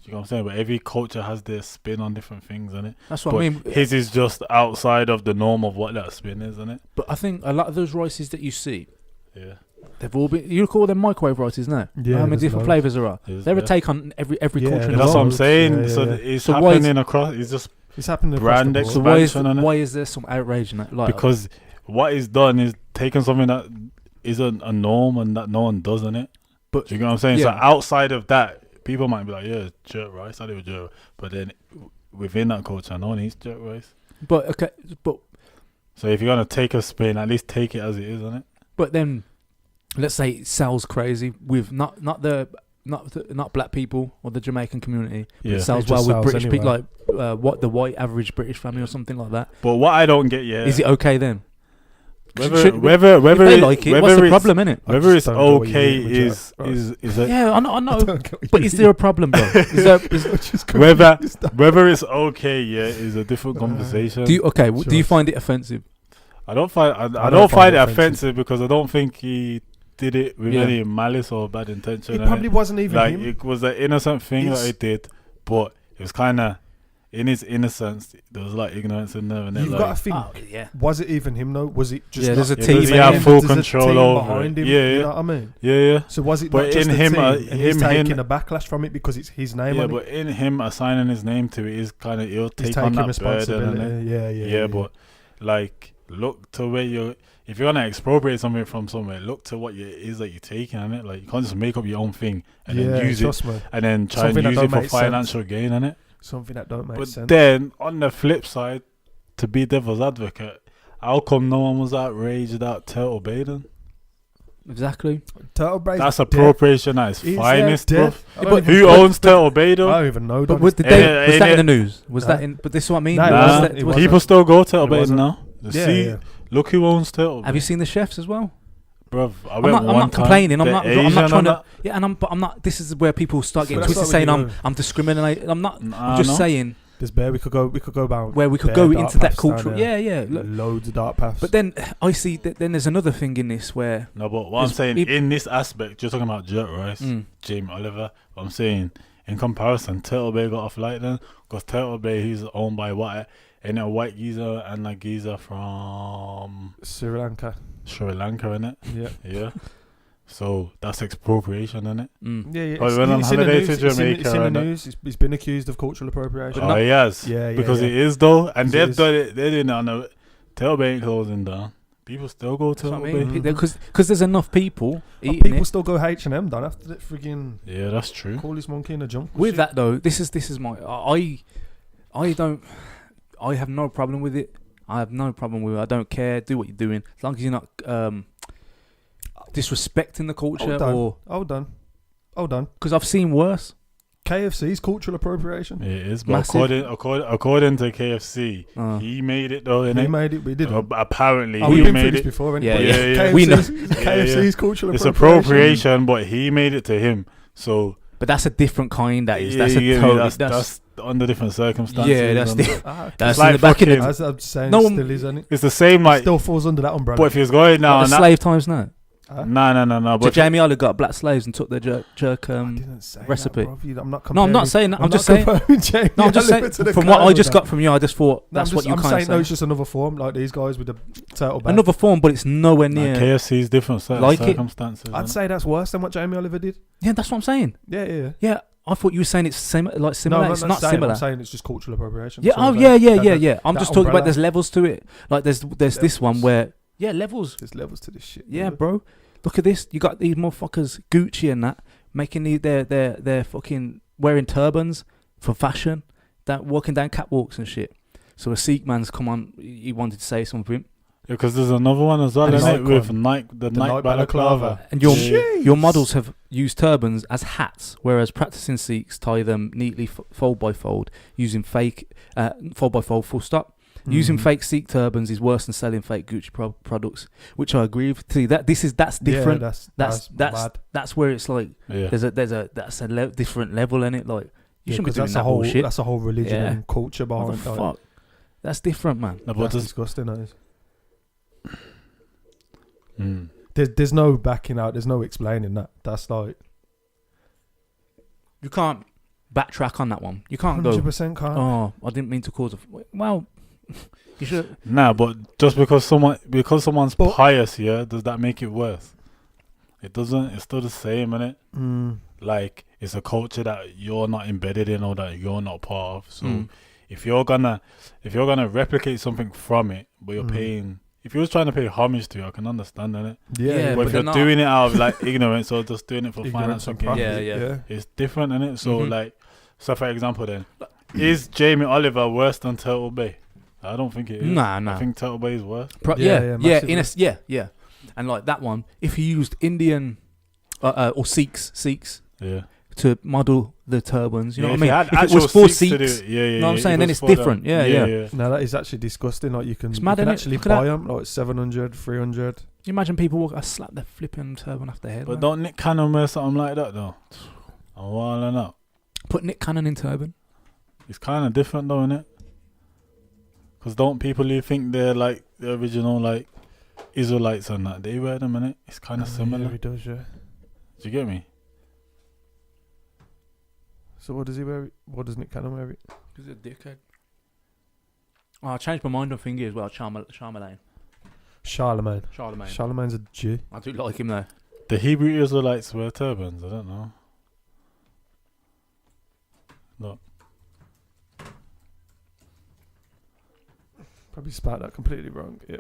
[SPEAKER 2] You know what I'm saying? But every culture has their spin on different things, innit?
[SPEAKER 1] That's what
[SPEAKER 2] But
[SPEAKER 1] I mean.
[SPEAKER 2] his is just outside of the norm of what that spin is, innit?
[SPEAKER 1] But I think a lot of those rices that you see,
[SPEAKER 2] Yeah.
[SPEAKER 1] they've all been. You call them microwave rices now.
[SPEAKER 3] Yeah,
[SPEAKER 1] How many
[SPEAKER 3] there's
[SPEAKER 1] different
[SPEAKER 3] loads.
[SPEAKER 1] flavours there are?
[SPEAKER 2] Is
[SPEAKER 1] They're a
[SPEAKER 2] there?
[SPEAKER 1] take on every
[SPEAKER 3] Yeah,
[SPEAKER 1] culture in
[SPEAKER 2] Yeah,
[SPEAKER 1] the
[SPEAKER 2] that's what I'm
[SPEAKER 1] world.
[SPEAKER 2] saying.
[SPEAKER 3] Yeah,
[SPEAKER 2] so
[SPEAKER 3] yeah.
[SPEAKER 2] it's
[SPEAKER 1] So why is-
[SPEAKER 2] happening across. It's just
[SPEAKER 3] It's happening
[SPEAKER 2] brand
[SPEAKER 3] across the board.
[SPEAKER 1] So
[SPEAKER 2] expansion, innit?
[SPEAKER 1] why is there some outrage in that? Like,
[SPEAKER 2] Because what he's done is taken something that isn't a norm and that no one does, innit?
[SPEAKER 1] but
[SPEAKER 2] Do you get what I'm saying? So
[SPEAKER 1] Yeah.
[SPEAKER 2] outside of that, people might be like, yeah, jerk rice. I do jerk. But then within that culture, no one eats jerk rice.
[SPEAKER 1] but okay, but
[SPEAKER 2] So if you're gonna take a spin, at least take it as it is, innit?
[SPEAKER 1] but then let's say it sells crazy with not black people or the Jamaican community. But
[SPEAKER 2] Yeah.
[SPEAKER 1] it sells
[SPEAKER 3] It just
[SPEAKER 1] well with
[SPEAKER 3] sells
[SPEAKER 1] British people,
[SPEAKER 3] anyway.
[SPEAKER 1] like what the white average British family or something like that.
[SPEAKER 2] But what I don't get,
[SPEAKER 1] Is it okay then?
[SPEAKER 2] whether
[SPEAKER 1] Should-
[SPEAKER 2] whether
[SPEAKER 1] if
[SPEAKER 2] whether
[SPEAKER 1] they
[SPEAKER 2] it-
[SPEAKER 1] like it,
[SPEAKER 2] whether
[SPEAKER 1] what's the
[SPEAKER 2] it's-
[SPEAKER 1] problem in it?
[SPEAKER 3] I
[SPEAKER 2] Whether
[SPEAKER 3] just
[SPEAKER 2] it's
[SPEAKER 3] don't get what you
[SPEAKER 2] okay
[SPEAKER 3] mean with
[SPEAKER 2] is
[SPEAKER 3] jerk
[SPEAKER 2] is a,
[SPEAKER 1] Yeah, I know,
[SPEAKER 3] I don't get what
[SPEAKER 1] but
[SPEAKER 3] you
[SPEAKER 1] is there a problem, bro?
[SPEAKER 2] whether whether it's okay, is a different conversation.
[SPEAKER 1] Do you do you
[SPEAKER 3] Sure.
[SPEAKER 1] find it offensive?
[SPEAKER 2] I don't find
[SPEAKER 3] I
[SPEAKER 2] don't find it offensive because I don't think he did it with
[SPEAKER 1] Yeah.
[SPEAKER 2] any malice or bad intention.
[SPEAKER 3] It
[SPEAKER 2] innit?
[SPEAKER 3] probably wasn't even
[SPEAKER 2] like
[SPEAKER 3] him.
[SPEAKER 2] it was an innocent thing
[SPEAKER 3] It's-
[SPEAKER 2] that he did, but it was kind of in his innocence. There was like ignorance in there, and
[SPEAKER 3] You've
[SPEAKER 2] like,
[SPEAKER 3] got to think.
[SPEAKER 1] Oh, yeah.
[SPEAKER 3] Was it even him though? Was it just?
[SPEAKER 1] Yeah, there's
[SPEAKER 3] not-
[SPEAKER 1] a
[SPEAKER 2] yeah,
[SPEAKER 1] team
[SPEAKER 2] does he
[SPEAKER 1] in
[SPEAKER 2] have
[SPEAKER 1] him.
[SPEAKER 2] full
[SPEAKER 3] There's a
[SPEAKER 2] control
[SPEAKER 3] team
[SPEAKER 2] over
[SPEAKER 3] behind
[SPEAKER 2] it?
[SPEAKER 3] him,
[SPEAKER 2] Yeah,
[SPEAKER 3] You
[SPEAKER 2] yeah,
[SPEAKER 3] know what I mean?
[SPEAKER 2] yeah.
[SPEAKER 3] So was it
[SPEAKER 2] But
[SPEAKER 3] not just
[SPEAKER 2] in
[SPEAKER 3] a
[SPEAKER 2] him,
[SPEAKER 3] team, and he's
[SPEAKER 2] him-
[SPEAKER 3] taking a backlash from it because it's his name
[SPEAKER 2] Yeah,
[SPEAKER 3] on
[SPEAKER 2] but
[SPEAKER 3] it?
[SPEAKER 2] in him assigning his name to it is kind of he'll
[SPEAKER 3] He's
[SPEAKER 2] take on
[SPEAKER 3] taking
[SPEAKER 2] that burden.
[SPEAKER 3] responsibility.
[SPEAKER 2] innit?
[SPEAKER 3] Yeah,
[SPEAKER 2] But like, look to where you're. If you're gonna expropriate something from somewhere, look to what it is that you're taking on it. Like, you can't just make up your own thing and then use it
[SPEAKER 3] trust me.
[SPEAKER 2] and then try
[SPEAKER 3] Something that
[SPEAKER 2] and use
[SPEAKER 3] don't
[SPEAKER 2] it for
[SPEAKER 3] make sense.
[SPEAKER 2] financial gain on it.
[SPEAKER 3] Something that don't make
[SPEAKER 2] But
[SPEAKER 3] sense.
[SPEAKER 2] then on the flip side, to be devil's advocate, how come no one was outraged at Turtle Baden?
[SPEAKER 1] Exactly.
[SPEAKER 3] Turtle Brace.
[SPEAKER 2] That's appropriation at its
[SPEAKER 3] Is
[SPEAKER 2] finest,
[SPEAKER 3] that
[SPEAKER 2] bro.
[SPEAKER 3] death? I don't
[SPEAKER 1] But
[SPEAKER 3] even-
[SPEAKER 2] Who owns Turtle Baden?
[SPEAKER 3] I don't even know.
[SPEAKER 1] But
[SPEAKER 3] don't
[SPEAKER 1] was,
[SPEAKER 3] it?
[SPEAKER 1] did they,
[SPEAKER 2] Eh,
[SPEAKER 1] was that
[SPEAKER 2] eh,
[SPEAKER 1] in the news? Was
[SPEAKER 3] Nah.
[SPEAKER 1] that in? But this is what I mean.
[SPEAKER 3] No, it
[SPEAKER 1] Was
[SPEAKER 2] Nah,
[SPEAKER 3] wasn't.
[SPEAKER 1] that-
[SPEAKER 3] It
[SPEAKER 1] was-
[SPEAKER 3] wasn't.
[SPEAKER 2] people still go Turtle
[SPEAKER 3] It
[SPEAKER 2] Baden
[SPEAKER 3] wasn't.
[SPEAKER 2] now.
[SPEAKER 3] Yeah,
[SPEAKER 2] See,
[SPEAKER 3] yeah.
[SPEAKER 2] look who owns Turtle
[SPEAKER 1] Have you
[SPEAKER 2] Baden.
[SPEAKER 1] seen the chefs as well?
[SPEAKER 2] Bruv, I
[SPEAKER 1] I'm
[SPEAKER 2] went
[SPEAKER 1] not, I'm
[SPEAKER 2] one
[SPEAKER 1] not
[SPEAKER 2] time.
[SPEAKER 1] complaining. I'm
[SPEAKER 2] The
[SPEAKER 1] not. I'm
[SPEAKER 2] Asian
[SPEAKER 1] not trying
[SPEAKER 2] and
[SPEAKER 1] to.
[SPEAKER 2] that.
[SPEAKER 1] Yeah, and I'm not. This is where people start getting
[SPEAKER 3] That's
[SPEAKER 1] twisted,
[SPEAKER 3] not
[SPEAKER 1] saying
[SPEAKER 3] what you
[SPEAKER 1] I'm
[SPEAKER 3] do.
[SPEAKER 1] I'm discriminating. I'm not.
[SPEAKER 2] Nah,
[SPEAKER 1] I'm just
[SPEAKER 2] no.
[SPEAKER 1] saying
[SPEAKER 3] There's bare. We could go down.
[SPEAKER 1] where we could
[SPEAKER 3] bare
[SPEAKER 1] go
[SPEAKER 3] dark
[SPEAKER 1] into that
[SPEAKER 3] paths down
[SPEAKER 1] cultural.
[SPEAKER 3] there.
[SPEAKER 1] Yeah, yeah. Look.
[SPEAKER 3] Loads of dark paths.
[SPEAKER 1] But then I see that then there's another thing in this where
[SPEAKER 2] No, but what I'm
[SPEAKER 1] It's-
[SPEAKER 2] saying
[SPEAKER 1] it-
[SPEAKER 2] in this aspect, you're talking about jerk rice, Jamie Oliver. What I'm saying in comparison, Turtle Bay got off light then because Turtle Bay he's owned by what? Ain't it a white geezer and a geezer from
[SPEAKER 3] Sri Lanka.
[SPEAKER 2] Sri Lanka, innit?
[SPEAKER 3] Yeah.
[SPEAKER 2] Yeah. So that's expropriation, innit?
[SPEAKER 3] Yeah, yeah.
[SPEAKER 2] Oh, he went on
[SPEAKER 3] it's in the
[SPEAKER 2] holiday
[SPEAKER 3] news,
[SPEAKER 2] to
[SPEAKER 3] it's in-
[SPEAKER 2] Jamaica
[SPEAKER 3] It's in the
[SPEAKER 2] and that.
[SPEAKER 3] news. He's been accused of cultural appropriation.
[SPEAKER 2] Oh, he has.
[SPEAKER 3] Yeah, yeah,
[SPEAKER 2] Because
[SPEAKER 3] yeah.
[SPEAKER 2] it is though, and
[SPEAKER 3] It
[SPEAKER 2] they've
[SPEAKER 3] is.
[SPEAKER 2] done it. They didn't know. Turtle Bay ain't closing down. People still go to
[SPEAKER 1] that's what I
[SPEAKER 2] Turtle Bay.
[SPEAKER 1] mean. Because there's enough people
[SPEAKER 3] But
[SPEAKER 1] eating
[SPEAKER 3] people
[SPEAKER 1] it.
[SPEAKER 3] still go H&M, don't have to friggin'
[SPEAKER 2] Yeah, that's true.
[SPEAKER 3] call this monkey in a jump.
[SPEAKER 1] With that though, this is my I have no problem with it. I have no problem with it. I don't care. Do what you're doing as long as you're not disrespecting the culture
[SPEAKER 3] Hold on.
[SPEAKER 1] because I've seen worse.
[SPEAKER 3] KFC's cultural appropriation.
[SPEAKER 2] It is, but
[SPEAKER 1] Massive.
[SPEAKER 2] according to KFC,
[SPEAKER 1] Uh,
[SPEAKER 2] he made it though,
[SPEAKER 3] He
[SPEAKER 2] innit?
[SPEAKER 3] made it, we did.
[SPEAKER 2] Apparently,
[SPEAKER 3] Oh,
[SPEAKER 2] he
[SPEAKER 3] we've been through
[SPEAKER 2] made
[SPEAKER 3] this
[SPEAKER 2] it.
[SPEAKER 3] before,
[SPEAKER 1] Yeah,
[SPEAKER 3] innit?
[SPEAKER 2] yeah, yeah.
[SPEAKER 1] We know.
[SPEAKER 3] KFC's cultural
[SPEAKER 2] It's
[SPEAKER 3] appropriation.
[SPEAKER 2] appropriation, but he made it to him. So
[SPEAKER 1] but that's a different kind. That is.
[SPEAKER 2] yeah,
[SPEAKER 1] That's a
[SPEAKER 2] you get me?
[SPEAKER 1] totally.
[SPEAKER 2] That's under different circumstances.
[SPEAKER 1] yeah. That's
[SPEAKER 2] and
[SPEAKER 1] the.
[SPEAKER 3] Ah, okay.
[SPEAKER 1] That's
[SPEAKER 2] like
[SPEAKER 1] in the back in
[SPEAKER 2] fucking-
[SPEAKER 1] the.
[SPEAKER 3] As I'm saying,
[SPEAKER 1] No
[SPEAKER 3] it
[SPEAKER 1] one-
[SPEAKER 3] still is, isn't it?
[SPEAKER 2] It's the same, like.
[SPEAKER 3] Still falls under that umbrella.
[SPEAKER 2] But if he was going now,
[SPEAKER 1] the
[SPEAKER 2] and that,
[SPEAKER 1] slave times now.
[SPEAKER 3] Huh?
[SPEAKER 2] no.
[SPEAKER 1] So
[SPEAKER 2] But
[SPEAKER 1] Jamie Oliver got black slaves and took their jerk
[SPEAKER 3] I didn't say
[SPEAKER 1] recipe.
[SPEAKER 3] That, bruv. I'm not
[SPEAKER 1] No, I'm not saying that. I'm just saying. No, I'm just saying. From what I just got from you, I just thought that's what you
[SPEAKER 3] I'm
[SPEAKER 1] kind
[SPEAKER 3] saying.
[SPEAKER 1] of
[SPEAKER 3] No,
[SPEAKER 1] say.
[SPEAKER 3] it's just another form, like these guys with the turtle bag.
[SPEAKER 1] Another form, but it's nowhere near.
[SPEAKER 2] KFC's different
[SPEAKER 1] Like it.
[SPEAKER 2] circumstances.
[SPEAKER 3] I'd
[SPEAKER 2] innit?
[SPEAKER 3] say that's worse than what Jamie Oliver did.
[SPEAKER 1] Yeah, that's what I'm saying.
[SPEAKER 3] Yeah.
[SPEAKER 1] Yeah, I thought you were saying it's similar. Like similar.
[SPEAKER 3] No,
[SPEAKER 1] it's
[SPEAKER 3] I'm
[SPEAKER 1] not
[SPEAKER 3] saying,
[SPEAKER 1] similar.
[SPEAKER 3] I'm saying it's just cultural appropriation.
[SPEAKER 1] Yeah.
[SPEAKER 3] So
[SPEAKER 1] Oh,
[SPEAKER 3] that-
[SPEAKER 1] yeah.
[SPEAKER 3] that-
[SPEAKER 1] I'm
[SPEAKER 3] that
[SPEAKER 1] just talking about
[SPEAKER 3] umbrella.
[SPEAKER 1] there's levels to it. Like there's this one
[SPEAKER 3] Levels.
[SPEAKER 1] where levels.
[SPEAKER 3] There's levels to this shit.
[SPEAKER 1] Yeah,
[SPEAKER 3] brother.
[SPEAKER 1] bro. Look at this. You got these motherfuckers Gucci and that making their fucking wearing turbans for fashion, that walking down catwalks and shit. So a Sikh man's come on. He wanted to say something,
[SPEAKER 2] Because there's another one as well,
[SPEAKER 1] And
[SPEAKER 2] isn't it?
[SPEAKER 3] Nike
[SPEAKER 2] With
[SPEAKER 3] one.
[SPEAKER 2] Nike, the Nike
[SPEAKER 3] Nike
[SPEAKER 2] balaclava.
[SPEAKER 1] and your
[SPEAKER 3] Jeez.
[SPEAKER 1] your models have used turbans as hats, whereas practicing Sikhs tie them neatly fold by fold using fake fold by fold full stop. Using
[SPEAKER 3] Mhm.
[SPEAKER 1] fake Sikh turbans is worse than selling fake Gucci products, which I agree with. See that's different.
[SPEAKER 3] Yeah,
[SPEAKER 1] that's
[SPEAKER 3] mad.
[SPEAKER 1] that's where it's like
[SPEAKER 2] Yeah.
[SPEAKER 1] there's a that's a different level in it. Like you
[SPEAKER 3] Yeah,
[SPEAKER 1] shouldn't be
[SPEAKER 3] 'cause
[SPEAKER 1] doing
[SPEAKER 3] that's
[SPEAKER 1] that
[SPEAKER 3] a whole
[SPEAKER 1] bullshit.
[SPEAKER 3] that's a whole religion
[SPEAKER 1] Yeah.
[SPEAKER 3] and culture
[SPEAKER 1] What
[SPEAKER 3] behind
[SPEAKER 1] the
[SPEAKER 3] it.
[SPEAKER 1] fuck? That's different, man.
[SPEAKER 2] No, but
[SPEAKER 3] That's
[SPEAKER 2] just,
[SPEAKER 3] disgusting. That is.
[SPEAKER 2] mm.
[SPEAKER 3] There's no backing out. There's no explaining that. That's like
[SPEAKER 1] You can't backtrack on that one. You can't go.
[SPEAKER 3] 100% can't.
[SPEAKER 1] Oh, I didn't mean to cause a. Well, you should.
[SPEAKER 2] Nah, but just because someone's
[SPEAKER 3] But-
[SPEAKER 2] pious, yeah, does that make it worse? It doesn't. It's still the same, innit?
[SPEAKER 3] Mm.
[SPEAKER 2] Like it's a culture that you're not embedded in or that you're not part of. So
[SPEAKER 1] Mm.
[SPEAKER 2] if you're gonna replicate something from it, but you're paying. If you was trying to pay homage to it, I can understand it.
[SPEAKER 3] Yeah,
[SPEAKER 2] but if you're doing it out of like ignorance or just doing it for finance and gain,
[SPEAKER 1] yeah,
[SPEAKER 2] it's different, innit? So like, so for example, then is Jamie Oliver worse than Turtle Bay? I don't think it is.
[SPEAKER 1] Nah.
[SPEAKER 2] I think Turtle Bay is worse.
[SPEAKER 1] Yeah. And like that one, if you used Indian or Sikhs to model the turbans, you know what I mean? If it was for Sikhs, you know what I'm saying? Then it's different. Yeah.
[SPEAKER 3] No, that is actually disgusting. Like you can
[SPEAKER 1] mad,
[SPEAKER 3] actually buy them like 700, 300.
[SPEAKER 1] You imagine people walk, I slap their flipping turban off their head.
[SPEAKER 2] But
[SPEAKER 1] man.
[SPEAKER 2] don't Nick Cannon wear something like that though? I'm wilding up.
[SPEAKER 1] Put Nick Cannon in turban.
[SPEAKER 2] It's kind of different though, innit? Because don't people who think they're like the original like Israelites and that, they wear them, innit? It's kind of similar.
[SPEAKER 3] Yeah, he does, yeah.
[SPEAKER 2] Do you get me?
[SPEAKER 3] So what does he wear? What does Nick Cannon wear?
[SPEAKER 1] He's a dickhead. Oh, I changed my mind on thingy as well. Charlemagne.
[SPEAKER 3] Charlemagne's a G.
[SPEAKER 1] I do like him though.
[SPEAKER 2] The Hebrew Israelites wear turbans. I don't know. Look.
[SPEAKER 3] Probably spelled that completely wrong. Yeah.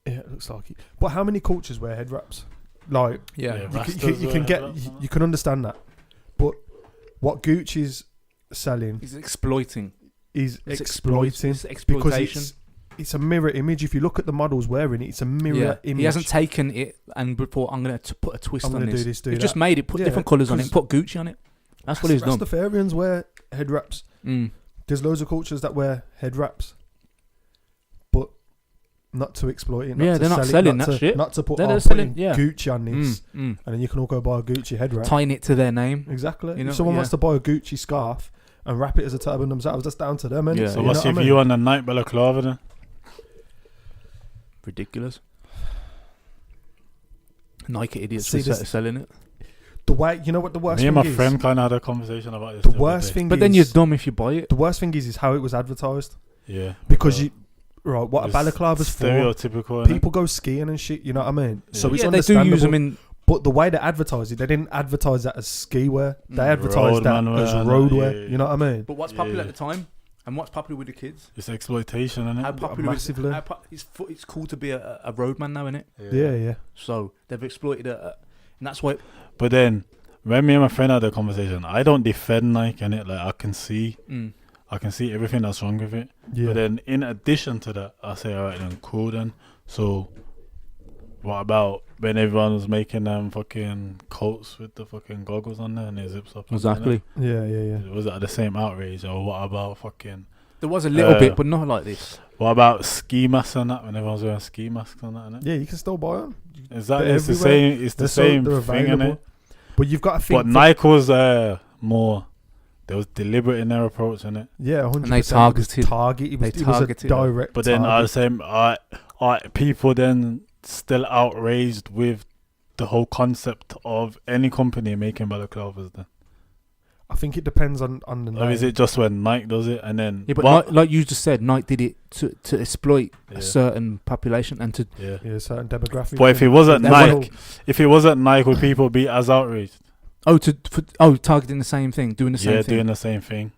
[SPEAKER 3] Yeah, it looks like it. But how many cultures wear head wraps? Like, you can understand that. But what Gucci's selling,
[SPEAKER 1] he's exploiting.
[SPEAKER 3] He's exploiting.
[SPEAKER 1] It's exploitation.
[SPEAKER 3] Because it's a mirror image. If you look at the models wearing it, it's a mirror image.
[SPEAKER 1] He hasn't taken it and thought, I'm going to put a twist on this.
[SPEAKER 3] Do
[SPEAKER 1] He's just made it, put different colours on it, put Gucci on it. That's what he's done.
[SPEAKER 3] Rastafarians wear head wraps. There's loads of cultures that wear head wraps, but not to exploit it.
[SPEAKER 1] They're not selling that shit.
[SPEAKER 3] Not to put
[SPEAKER 1] selling
[SPEAKER 3] Gucci on this, and then you can all go buy a Gucci head wrap.
[SPEAKER 1] Tying it to their name.
[SPEAKER 3] Exactly. You know, if someone wants to buy a Gucci scarf and wrap it as a turban themselves, that's down to them.
[SPEAKER 1] Yeah.
[SPEAKER 2] So what's your view on the Nike Balaclava then?
[SPEAKER 1] Ridiculous. Nike idiots are selling it.
[SPEAKER 3] The way, you know what the worst thing is?
[SPEAKER 2] Me and my friend kind of had a conversation about this.
[SPEAKER 3] The worst thing
[SPEAKER 1] but then you're dumb if you buy it.
[SPEAKER 3] The worst thing is how it was advertised.
[SPEAKER 2] Yeah.
[SPEAKER 3] Because what a balaclava's for.
[SPEAKER 2] Stereotypical.
[SPEAKER 3] People go skiing and shit, you know what I mean?
[SPEAKER 2] Yeah.
[SPEAKER 3] So it's
[SPEAKER 1] they do use them in...
[SPEAKER 3] But the way they advertised it, they didn't advertise that as ski wear. They advertised that as road wear. You know what I mean?
[SPEAKER 1] But what's popular at the time? And what's popular with the kids?
[SPEAKER 2] It's exploitation, isn't it?
[SPEAKER 1] How popular
[SPEAKER 3] massively.
[SPEAKER 1] It's cool to be a roadman now, isn't it?
[SPEAKER 3] Yeah.
[SPEAKER 1] So they've exploited it. And that's why...
[SPEAKER 2] But then... When me and my friend had a conversation, I don't defend Nike, innit? Like I can see everything that's wrong with it. Yeah. But then in addition to that, I say, alright then, cool then. So what about when everyone was making them fucking coats with the fucking goggles on there and their zips up?
[SPEAKER 1] Exactly.
[SPEAKER 3] Yeah.
[SPEAKER 2] Was that the same outrage? Or what about fucking...
[SPEAKER 1] There was a little bit, but not like this.
[SPEAKER 2] What about ski masks and that? When everyone's wearing ski masks and that, innit?
[SPEAKER 3] Yeah, you can still buy them.
[SPEAKER 2] Exactly. It's the same. It's the same thing, innit?
[SPEAKER 3] But you've got to think.
[SPEAKER 2] But Nike was more. They was deliberate in their approach, innit?
[SPEAKER 3] Yeah, 100%.
[SPEAKER 1] And they targeted.
[SPEAKER 3] It was a direct.
[SPEAKER 2] But then I was saying, people then still outraged with the whole concept of any company making balaclavas. Then
[SPEAKER 3] I think it depends on the name.
[SPEAKER 2] Or is it just when Nike does it and then?
[SPEAKER 1] Yeah, but like you just said, Nike did it to exploit a certain population and to
[SPEAKER 3] certain demographic.
[SPEAKER 2] But if it wasn't Nike, would people be as outraged?
[SPEAKER 1] Targeting the same thing, doing the same thing.
[SPEAKER 2] Yeah, doing the same thing.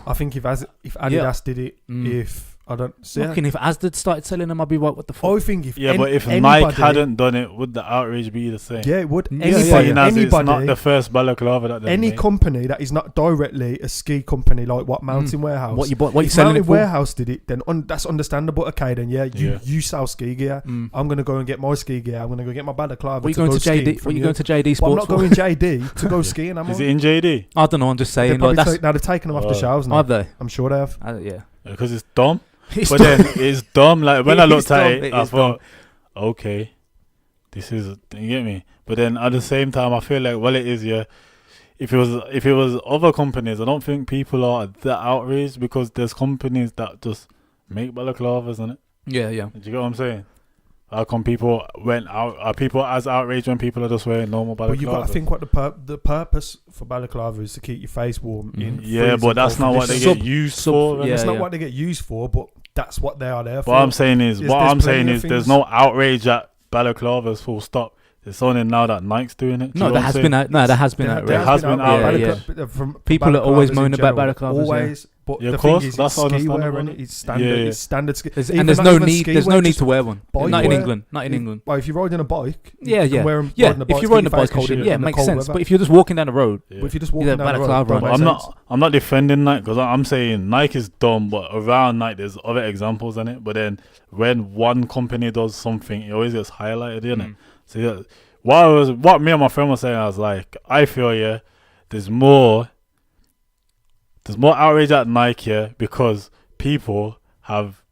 [SPEAKER 3] I think if Adidas did it, if I don't see
[SPEAKER 1] if Asda started selling them, I'd be like, what the fuck?
[SPEAKER 3] I think if
[SPEAKER 2] but if Nike hadn't done it, would the outrage be the same?
[SPEAKER 3] Yeah, it would.
[SPEAKER 2] Anybody, it's not the first balaclava that
[SPEAKER 3] any company that is not directly a ski company, like what Mountain Warehouse.
[SPEAKER 1] What you selling it for?
[SPEAKER 3] Warehouse did it, then that's understandable. Okay, then you sell ski gear. I'm gonna go and get my ski gear. I'm gonna go get my balaclava.
[SPEAKER 1] What are you going to JD? What are you going to JD Sports?
[SPEAKER 3] I'm not going JD to go skiing.
[SPEAKER 2] Is it in JD?
[SPEAKER 1] I don't know. I'm just saying.
[SPEAKER 3] Now they've taken them off the shelves. Now
[SPEAKER 1] have they?
[SPEAKER 3] I'm sure they have.
[SPEAKER 1] Yeah.
[SPEAKER 2] Because it's dumb. But then it's dumb. Like when I looked at it, I thought, okay, this is, you get me. But then at the same time, I feel like, well, it is. Yeah. If it was other companies, I don't think people are that outraged because there's companies that just make balaclavas, isn't it?
[SPEAKER 1] Yeah.
[SPEAKER 2] Do you get what I'm saying? How come people went out? Are people as outraged when people are just wearing normal balaclavas?
[SPEAKER 3] But you got to think what the purpose for balaclava is to keep your face warm.
[SPEAKER 2] But that's not what they get used for.
[SPEAKER 3] That's not what they get used for, but that's what they are there for.
[SPEAKER 2] What I'm saying is, there's no outrage at balaclavas. Full stop. It's only now that Nike's doing it.
[SPEAKER 1] No, that has been out. No, that has been out.
[SPEAKER 2] There has been out.
[SPEAKER 1] Yeah. People are always moaning about balaclavas.
[SPEAKER 3] Always. But
[SPEAKER 2] Yeah,
[SPEAKER 3] the
[SPEAKER 2] of course,
[SPEAKER 3] thing is,
[SPEAKER 2] that's
[SPEAKER 3] it's ski wear,
[SPEAKER 2] understandable.
[SPEAKER 3] innit? It's standard.
[SPEAKER 2] Yeah, yeah.
[SPEAKER 3] It's standard ski.
[SPEAKER 1] And there's no need. There's no need to wear one.
[SPEAKER 3] bike
[SPEAKER 1] Not in
[SPEAKER 3] wear.
[SPEAKER 1] England. Not in England.
[SPEAKER 3] Well, if you're riding a bike,
[SPEAKER 1] Yeah,
[SPEAKER 3] you can
[SPEAKER 1] yeah.
[SPEAKER 3] wear 'em
[SPEAKER 1] Yeah,
[SPEAKER 3] riding a bike
[SPEAKER 1] if you're
[SPEAKER 3] to
[SPEAKER 1] riding a
[SPEAKER 3] keep your face
[SPEAKER 1] bike,
[SPEAKER 3] cold
[SPEAKER 1] yeah,
[SPEAKER 3] in
[SPEAKER 1] it
[SPEAKER 3] the
[SPEAKER 1] makes
[SPEAKER 3] cold
[SPEAKER 1] sense.
[SPEAKER 3] weather.
[SPEAKER 1] But if you're just walking down the road,
[SPEAKER 2] Yeah.
[SPEAKER 3] But if you're just walking down the
[SPEAKER 1] balaclava
[SPEAKER 3] road,
[SPEAKER 1] on.
[SPEAKER 3] don't
[SPEAKER 2] I'm not defending Nike because I'm saying Nike is dumb, but around Nike there's other examples in it. But then when one company does something, it always gets highlighted, innit? So yeah, what me and my friend was saying, I was like, I feel there's more outrage at Nike because people have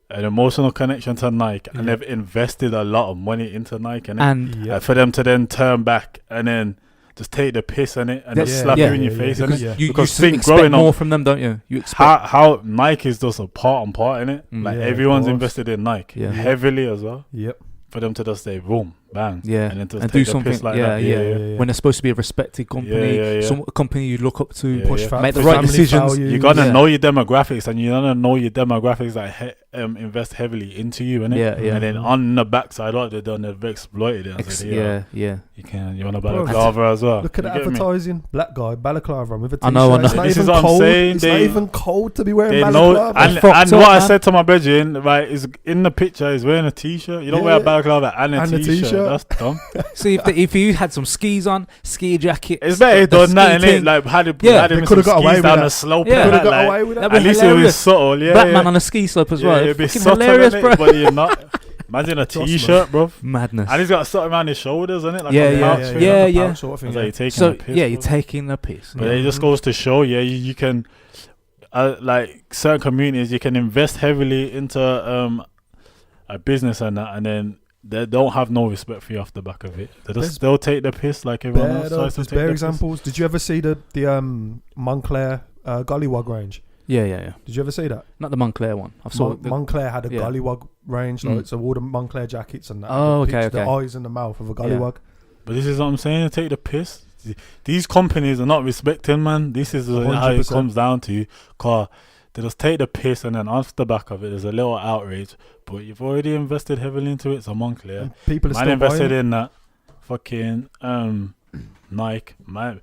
[SPEAKER 2] an emotional connection to Nike and they've invested a lot of money into Nike and for them to then turn back and then just take the piss on it and just slap you in your face
[SPEAKER 1] because
[SPEAKER 2] innit?
[SPEAKER 1] you
[SPEAKER 2] Because
[SPEAKER 1] expect
[SPEAKER 2] growing
[SPEAKER 1] more
[SPEAKER 2] up,
[SPEAKER 1] from them, don't you? You expect
[SPEAKER 2] how Nike is just a part in it. Like
[SPEAKER 3] Yeah,
[SPEAKER 2] everyone's
[SPEAKER 3] of course.
[SPEAKER 2] invested in Nike
[SPEAKER 1] Yeah.
[SPEAKER 2] heavily as well.
[SPEAKER 3] Yep.
[SPEAKER 2] For them to just say boom, bang,
[SPEAKER 1] Yeah,
[SPEAKER 2] and then just
[SPEAKER 1] and
[SPEAKER 2] take
[SPEAKER 1] do
[SPEAKER 2] the
[SPEAKER 1] something.
[SPEAKER 2] piss like
[SPEAKER 1] Yeah,
[SPEAKER 2] that.
[SPEAKER 1] yeah. When they're supposed to be a respected company,
[SPEAKER 2] Yeah.
[SPEAKER 1] some company you look up to,
[SPEAKER 2] Yeah,
[SPEAKER 3] Push
[SPEAKER 2] yeah.
[SPEAKER 3] fa-
[SPEAKER 1] make the
[SPEAKER 3] for
[SPEAKER 1] right
[SPEAKER 3] family
[SPEAKER 1] decisions.
[SPEAKER 3] values.
[SPEAKER 2] You gotta
[SPEAKER 1] Yeah.
[SPEAKER 2] know your demographics, and you gotta know your demographics that invest heavily into you, innit?
[SPEAKER 1] Yeah, yeah.
[SPEAKER 2] And then on the backside, what they've done, they've exploited it. And said,
[SPEAKER 1] yeah.
[SPEAKER 2] you want a
[SPEAKER 3] Bro,
[SPEAKER 2] balaclava as well.
[SPEAKER 3] Look at the
[SPEAKER 2] You get me?
[SPEAKER 3] advertising. Black guy, balaclava with a t-shirt.
[SPEAKER 1] I know.
[SPEAKER 3] It's not
[SPEAKER 2] This
[SPEAKER 3] even
[SPEAKER 2] is what I'm
[SPEAKER 3] cold.
[SPEAKER 2] saying,
[SPEAKER 3] It's
[SPEAKER 2] they-
[SPEAKER 3] not even cold to be wearing
[SPEAKER 2] They know,
[SPEAKER 3] balaclava.
[SPEAKER 2] and
[SPEAKER 1] fucked
[SPEAKER 2] what
[SPEAKER 1] up,
[SPEAKER 2] I
[SPEAKER 1] man.
[SPEAKER 2] said to my brethren, right, is in the picture, he's wearing a t-shirt. You don't wear a
[SPEAKER 3] Yeah.
[SPEAKER 2] balaclava and
[SPEAKER 3] And a
[SPEAKER 2] a t-shirt.
[SPEAKER 3] t-shirt.
[SPEAKER 2] That's dumb.
[SPEAKER 1] See if you had some skis on, ski jacket,
[SPEAKER 2] It's better he
[SPEAKER 1] the
[SPEAKER 2] done that,
[SPEAKER 1] ski
[SPEAKER 2] innit?
[SPEAKER 1] thing.
[SPEAKER 2] Like had him
[SPEAKER 1] Yeah,
[SPEAKER 2] had him
[SPEAKER 3] they
[SPEAKER 2] in
[SPEAKER 3] coulda
[SPEAKER 2] some
[SPEAKER 3] got away
[SPEAKER 2] skis
[SPEAKER 3] with
[SPEAKER 2] down
[SPEAKER 3] that.
[SPEAKER 2] the slope.
[SPEAKER 1] Yeah.
[SPEAKER 2] and
[SPEAKER 3] Could have
[SPEAKER 2] that,
[SPEAKER 3] got
[SPEAKER 2] like,
[SPEAKER 3] away with that.
[SPEAKER 1] That'd be
[SPEAKER 2] at least it was
[SPEAKER 1] hilarious.
[SPEAKER 2] subtle, yeah.
[SPEAKER 1] Batman on a ski slope as well.
[SPEAKER 2] Yeah, it'd be
[SPEAKER 1] Fucking
[SPEAKER 2] subtle,
[SPEAKER 1] hilarious,
[SPEAKER 2] innit?
[SPEAKER 1] bro.
[SPEAKER 2] But you're not. Imagine a
[SPEAKER 3] Trust
[SPEAKER 2] t-shirt, bro.
[SPEAKER 1] Madness.
[SPEAKER 2] And he's got something around his shoulders, innit? Like
[SPEAKER 1] Yeah,
[SPEAKER 2] a
[SPEAKER 1] yeah,
[SPEAKER 2] pouch
[SPEAKER 1] yeah,
[SPEAKER 2] thing.
[SPEAKER 1] yeah.
[SPEAKER 3] Like a pouch sort of
[SPEAKER 2] I
[SPEAKER 3] thing,
[SPEAKER 2] was
[SPEAKER 3] yeah.
[SPEAKER 2] like, you're taking
[SPEAKER 1] So
[SPEAKER 2] a piss.
[SPEAKER 1] yeah, you're
[SPEAKER 2] bro.
[SPEAKER 1] taking the piss.
[SPEAKER 2] But it just goes to show, you can, like certain communities, you can invest heavily into a business and that, and then they don't have no respect for you off the back of it. They'll take the piss like everyone else tries to
[SPEAKER 3] There's
[SPEAKER 2] take
[SPEAKER 3] bare
[SPEAKER 2] the
[SPEAKER 3] examples. Did you ever see the Montclair Gollywog range?
[SPEAKER 1] Yeah.
[SPEAKER 3] Did you ever see that?
[SPEAKER 1] Not the Montclair one. I saw the
[SPEAKER 3] Montclair had a
[SPEAKER 1] yeah.
[SPEAKER 3] Gollywog range, like so all the Montclair jackets and that.
[SPEAKER 1] Oh,
[SPEAKER 3] the
[SPEAKER 1] okay,
[SPEAKER 3] the
[SPEAKER 1] okay.
[SPEAKER 3] eyes and the mouth of a Gollywog.
[SPEAKER 2] But this is what I'm saying, take the piss. These companies are not respecting, man. This is how it
[SPEAKER 3] 100%.
[SPEAKER 2] comes down to. Car, they just take the piss, and then off the back of it, there's a little outrage. But you've already invested heavily into it, so Montclair.
[SPEAKER 3] And people are
[SPEAKER 2] Man
[SPEAKER 3] still
[SPEAKER 2] invested
[SPEAKER 3] buying.
[SPEAKER 2] in that fucking Nike, man,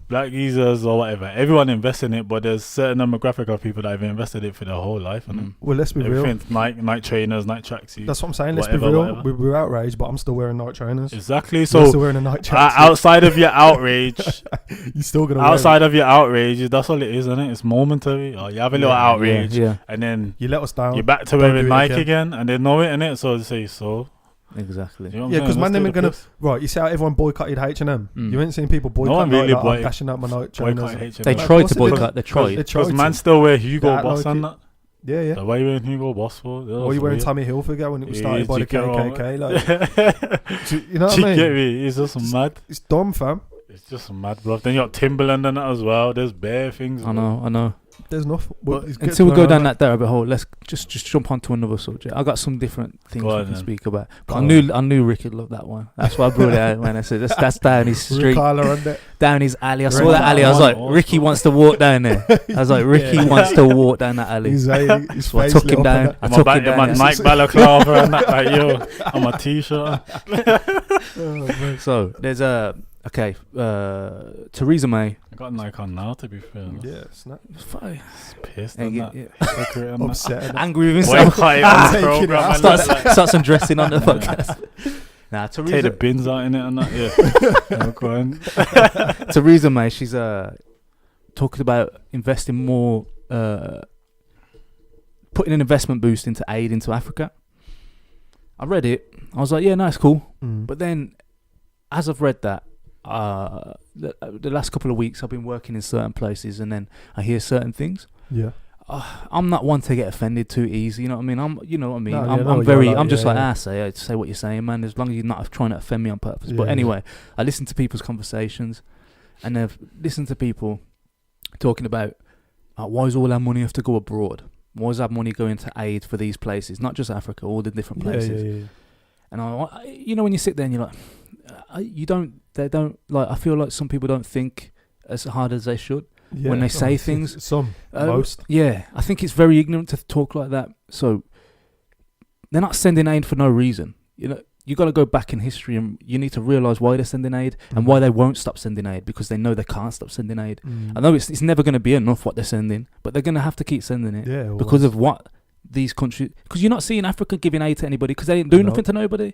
[SPEAKER 2] Black Geezers or whatever. Everyone invests in it, but there's certain demographic of people that have invested it for their whole life. And
[SPEAKER 3] Well, let's be real.
[SPEAKER 2] everything's Nike trainers, Nike tracksuits.
[SPEAKER 3] That's what I'm saying. Let's
[SPEAKER 2] whatever,
[SPEAKER 3] be real.
[SPEAKER 2] whatever.
[SPEAKER 3] We're outraged, but I'm still wearing Nike trainers.
[SPEAKER 2] Exactly.
[SPEAKER 3] You're
[SPEAKER 2] So
[SPEAKER 3] still wearing a Nike tracksuit.
[SPEAKER 2] outside of your outrage,
[SPEAKER 3] You're still gonna
[SPEAKER 2] outside of your outrage, that's all it is, isn't it? It's momentary. Or you have a little outrage,
[SPEAKER 1] Yeah,
[SPEAKER 2] and then
[SPEAKER 3] wear it. You let us down.
[SPEAKER 2] you're back to
[SPEAKER 3] Don't
[SPEAKER 2] wearing
[SPEAKER 3] do it
[SPEAKER 2] Nike
[SPEAKER 3] again.
[SPEAKER 2] again, and they know it, innit? So they say so.
[SPEAKER 1] exactly.
[SPEAKER 2] You know what
[SPEAKER 3] Yeah,
[SPEAKER 2] I'm
[SPEAKER 3] 'cause
[SPEAKER 2] saying?
[SPEAKER 3] man,
[SPEAKER 2] Let's
[SPEAKER 3] them
[SPEAKER 2] take
[SPEAKER 3] are
[SPEAKER 2] the
[SPEAKER 3] gonna-
[SPEAKER 2] piss.
[SPEAKER 3] Right, you see how everyone boycotted H&M?
[SPEAKER 1] Mm.
[SPEAKER 3] You ain't seen people boycott
[SPEAKER 2] one
[SPEAKER 3] Nike
[SPEAKER 2] really
[SPEAKER 3] like, I'm
[SPEAKER 2] boy-
[SPEAKER 3] dashing out my Nike trainers.
[SPEAKER 2] Boycott H&M.
[SPEAKER 1] They
[SPEAKER 3] Of
[SPEAKER 1] tried
[SPEAKER 3] course
[SPEAKER 1] to
[SPEAKER 3] they did.
[SPEAKER 1] boycott. They tried.
[SPEAKER 2] Because man still wear Hugo
[SPEAKER 3] That
[SPEAKER 2] Boss
[SPEAKER 3] like
[SPEAKER 2] and
[SPEAKER 3] it.
[SPEAKER 2] that.
[SPEAKER 3] Yeah, yeah.
[SPEAKER 2] The way you wearing Hugo Boss for.
[SPEAKER 3] Or you wearing Tommy Hilfiger when it was started by the KKK? Like, you know what
[SPEAKER 2] You
[SPEAKER 3] I
[SPEAKER 2] get
[SPEAKER 3] mean?
[SPEAKER 2] me? It's just mad.
[SPEAKER 3] It's dumb, fam.
[SPEAKER 2] It's just mad, bro. Then you got Timberland and that as well. There's bare things.
[SPEAKER 1] I know.
[SPEAKER 3] There's nothing.
[SPEAKER 1] But until we go down that rabbit hole, let's just jump onto another subject. I got some different things
[SPEAKER 2] Go
[SPEAKER 1] we
[SPEAKER 2] on
[SPEAKER 1] can
[SPEAKER 2] then.
[SPEAKER 1] speak about. But
[SPEAKER 3] Go
[SPEAKER 1] I knew Ricky loved that one. That's why I brought it out when I said that's down his street, down his alley. I saw
[SPEAKER 3] Rick
[SPEAKER 1] that alley. I was like,
[SPEAKER 2] Carla.
[SPEAKER 1] Ricky wants to walk down there. I was like, Ricky
[SPEAKER 3] Yeah.
[SPEAKER 1] wants to walk down that alley.
[SPEAKER 3] His
[SPEAKER 1] So I
[SPEAKER 3] face
[SPEAKER 1] took
[SPEAKER 3] lit
[SPEAKER 1] him
[SPEAKER 3] up
[SPEAKER 1] down.
[SPEAKER 3] and
[SPEAKER 1] I
[SPEAKER 2] I'm
[SPEAKER 1] took
[SPEAKER 2] a
[SPEAKER 1] him down.
[SPEAKER 2] my
[SPEAKER 1] there.
[SPEAKER 2] Nike balaclava and that, like, yo, I'm a t-shirt.
[SPEAKER 1] So there's Theresa May.
[SPEAKER 2] I got Nike on now, to be fair.
[SPEAKER 3] Yeah, snap.
[SPEAKER 2] It's pissed
[SPEAKER 1] Yeah,
[SPEAKER 2] and
[SPEAKER 1] yeah,
[SPEAKER 2] that.
[SPEAKER 1] yeah.
[SPEAKER 2] Hypocrite and that.
[SPEAKER 3] Upset.
[SPEAKER 1] Angry with himself.
[SPEAKER 2] Boycott it
[SPEAKER 3] I'm
[SPEAKER 2] on the
[SPEAKER 3] taking it
[SPEAKER 2] program
[SPEAKER 3] out.
[SPEAKER 2] and that.
[SPEAKER 1] Start some dressing on the podcast. Nah,
[SPEAKER 2] Take the
[SPEAKER 1] Theresa,
[SPEAKER 2] bins out in it and that, yeah. No, go on.
[SPEAKER 1] Theresa May, she's talking about investing more, putting an investment boost into aid into Africa. I read it. I was like, yeah, no, it's cool.
[SPEAKER 3] Mm.
[SPEAKER 1] But then, as I've read that, the last couple of weeks I've been working in certain places, and then I hear certain things.
[SPEAKER 3] Yeah.
[SPEAKER 1] I'm not one to get offended too easy. You know what I mean? You know what I mean?
[SPEAKER 3] No, yeah,
[SPEAKER 1] I'm
[SPEAKER 3] no, you're
[SPEAKER 1] very.
[SPEAKER 3] like,
[SPEAKER 1] I'm just
[SPEAKER 3] yeah,
[SPEAKER 1] like,
[SPEAKER 3] yeah.
[SPEAKER 1] say what you're saying, man. As long as you're not trying to offend me on purpose.
[SPEAKER 3] Yeah,
[SPEAKER 1] But
[SPEAKER 3] yeah.
[SPEAKER 1] anyway, I listen to people's conversations, and I've listened to people talking about why does all our money have to go abroad? Why does our money go into aid for these places, not just Africa, all the different places?
[SPEAKER 3] Yeah.
[SPEAKER 1] And you know, when you sit there and you're like, they don't like. I feel like some people don't think as hard as they should when they say things.
[SPEAKER 3] Some, most.
[SPEAKER 1] Yeah, I think it's very ignorant to talk like that. So they're not sending aid for no reason. You know, you got to go back in history, and you need to realise why they're sending aid and why they won't stop sending aid, because they know they can't stop sending aid. I know it's never going to be enough what they're sending, but they're going to have to keep sending it because of what these countries. Because you're not seeing Africa giving aid to anybody because they didn't do nothing to nobody.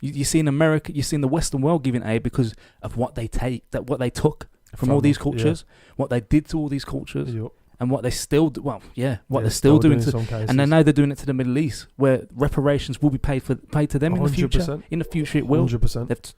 [SPEAKER 1] You see in America, you see in the Western world giving aid because of what they took from all these cultures, what they did to all these cultures. And what they still do, they're still doing to, and then now they're doing it to the Middle East, where reparations will be paid to them 100%. In the future. In the future, it will. 100%.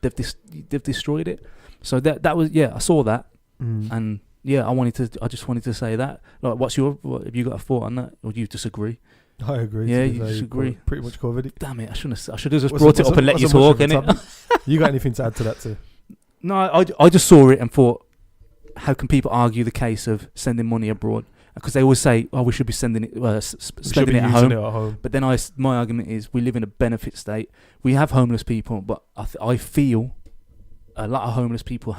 [SPEAKER 1] They've destroyed it. So that was I saw that, and I just wanted to say that. Like, have you got a thought on that, or do you disagree?
[SPEAKER 3] I agree.
[SPEAKER 1] Yeah, you disagree.
[SPEAKER 3] Pretty much covered it.
[SPEAKER 1] Damn it! I should have just brought it up and let you talk, innit?
[SPEAKER 3] You got anything to add to that too?
[SPEAKER 1] No, I just saw it and thought, how can people argue the case of sending money abroad? Because they always say, we should be spending it at home. But then my argument is, we live in a benefit state. We have homeless people, but I feel a lot of homeless people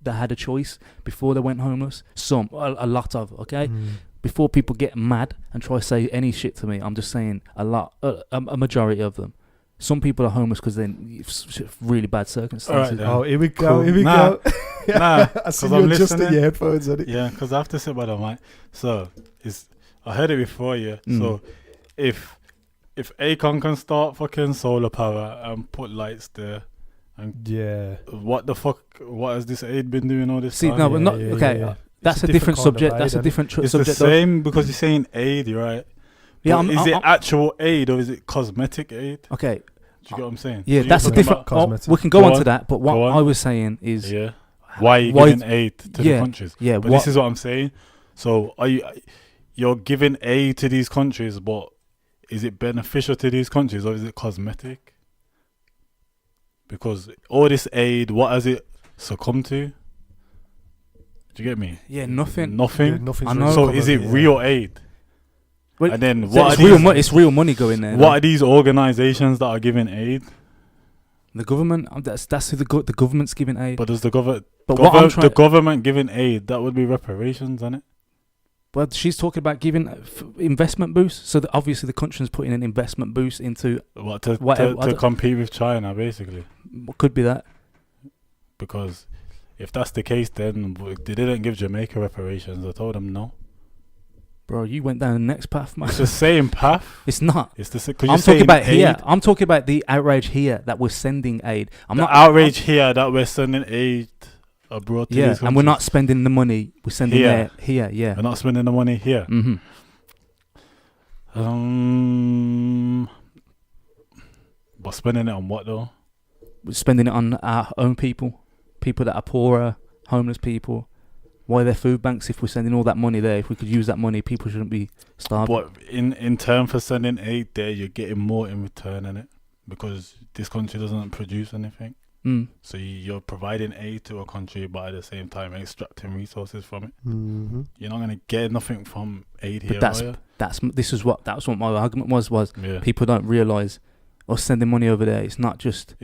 [SPEAKER 1] they had a choice before they went homeless. A lot of, okay? Before people get mad and try to say any shit to me, I'm just saying a majority of them. Some people are homeless because they're in really bad circumstances.
[SPEAKER 3] Right, here we go. I see you adjusting your headphones on it.
[SPEAKER 2] Yeah, because I have to sit by the mic. So I heard it before, So if Akon can start fucking solar power and put lights there, and what the fuck? What has this aid been doing all this time?
[SPEAKER 1] No, but not okay. Yeah. That's a different subject. That's a different subject.
[SPEAKER 2] It's the same because you're saying aid, right? Yeah, is it actual aid or is it cosmetic aid?
[SPEAKER 1] Okay.
[SPEAKER 2] Do you get what I'm saying?
[SPEAKER 1] Yeah, that's a different. We can go on to that, but what I was saying is,
[SPEAKER 2] why are you giving aid to the countries?
[SPEAKER 1] Yeah,
[SPEAKER 2] but this is what I'm saying. So you're giving aid to these countries, but is it beneficial to these countries or is it cosmetic? Because all this aid, what has it succumbed to? Do you get me?
[SPEAKER 1] Yeah, nothing.
[SPEAKER 2] Nothing.
[SPEAKER 3] Yeah,
[SPEAKER 2] I know. So is it real aid?
[SPEAKER 1] Well,
[SPEAKER 2] and then
[SPEAKER 1] it's real money going there.
[SPEAKER 2] What are these organisations that are giving aid?
[SPEAKER 1] The government. That's who the government's giving aid.
[SPEAKER 2] But does the government giving aid? That would be reparations, isn't it?
[SPEAKER 1] But she's talking about giving investment boost. So obviously the country's putting an investment boost into
[SPEAKER 2] to compete with China, basically.
[SPEAKER 1] Could be that.
[SPEAKER 2] Because if that's the case, then they didn't give Jamaica reparations. I told them no.
[SPEAKER 1] Bro, you went down the next path, man.
[SPEAKER 2] It's the same path.
[SPEAKER 1] It's not.
[SPEAKER 2] It's the same.
[SPEAKER 1] I'm talking about aid. Here. I'm talking about the outrage here that we're sending aid.
[SPEAKER 2] Here that we're sending aid abroad to these countries.
[SPEAKER 1] And we're not spending the money. We're sending here. Yeah.
[SPEAKER 2] We're not spending the money here. But spending it on what though?
[SPEAKER 1] We're spending it on our own people that are poorer, homeless people. Why are there food banks if we're sending all that money there? If we could use that money, people shouldn't be starving.
[SPEAKER 2] But in turn for sending aid there, you're getting more in return, innit? Because this country doesn't produce anything. So you're providing aid to a country, but at the same time extracting resources from it. You're not going to get nothing from aid here.
[SPEAKER 1] But that's what my argument was people don't realise us sending money over there. It's not just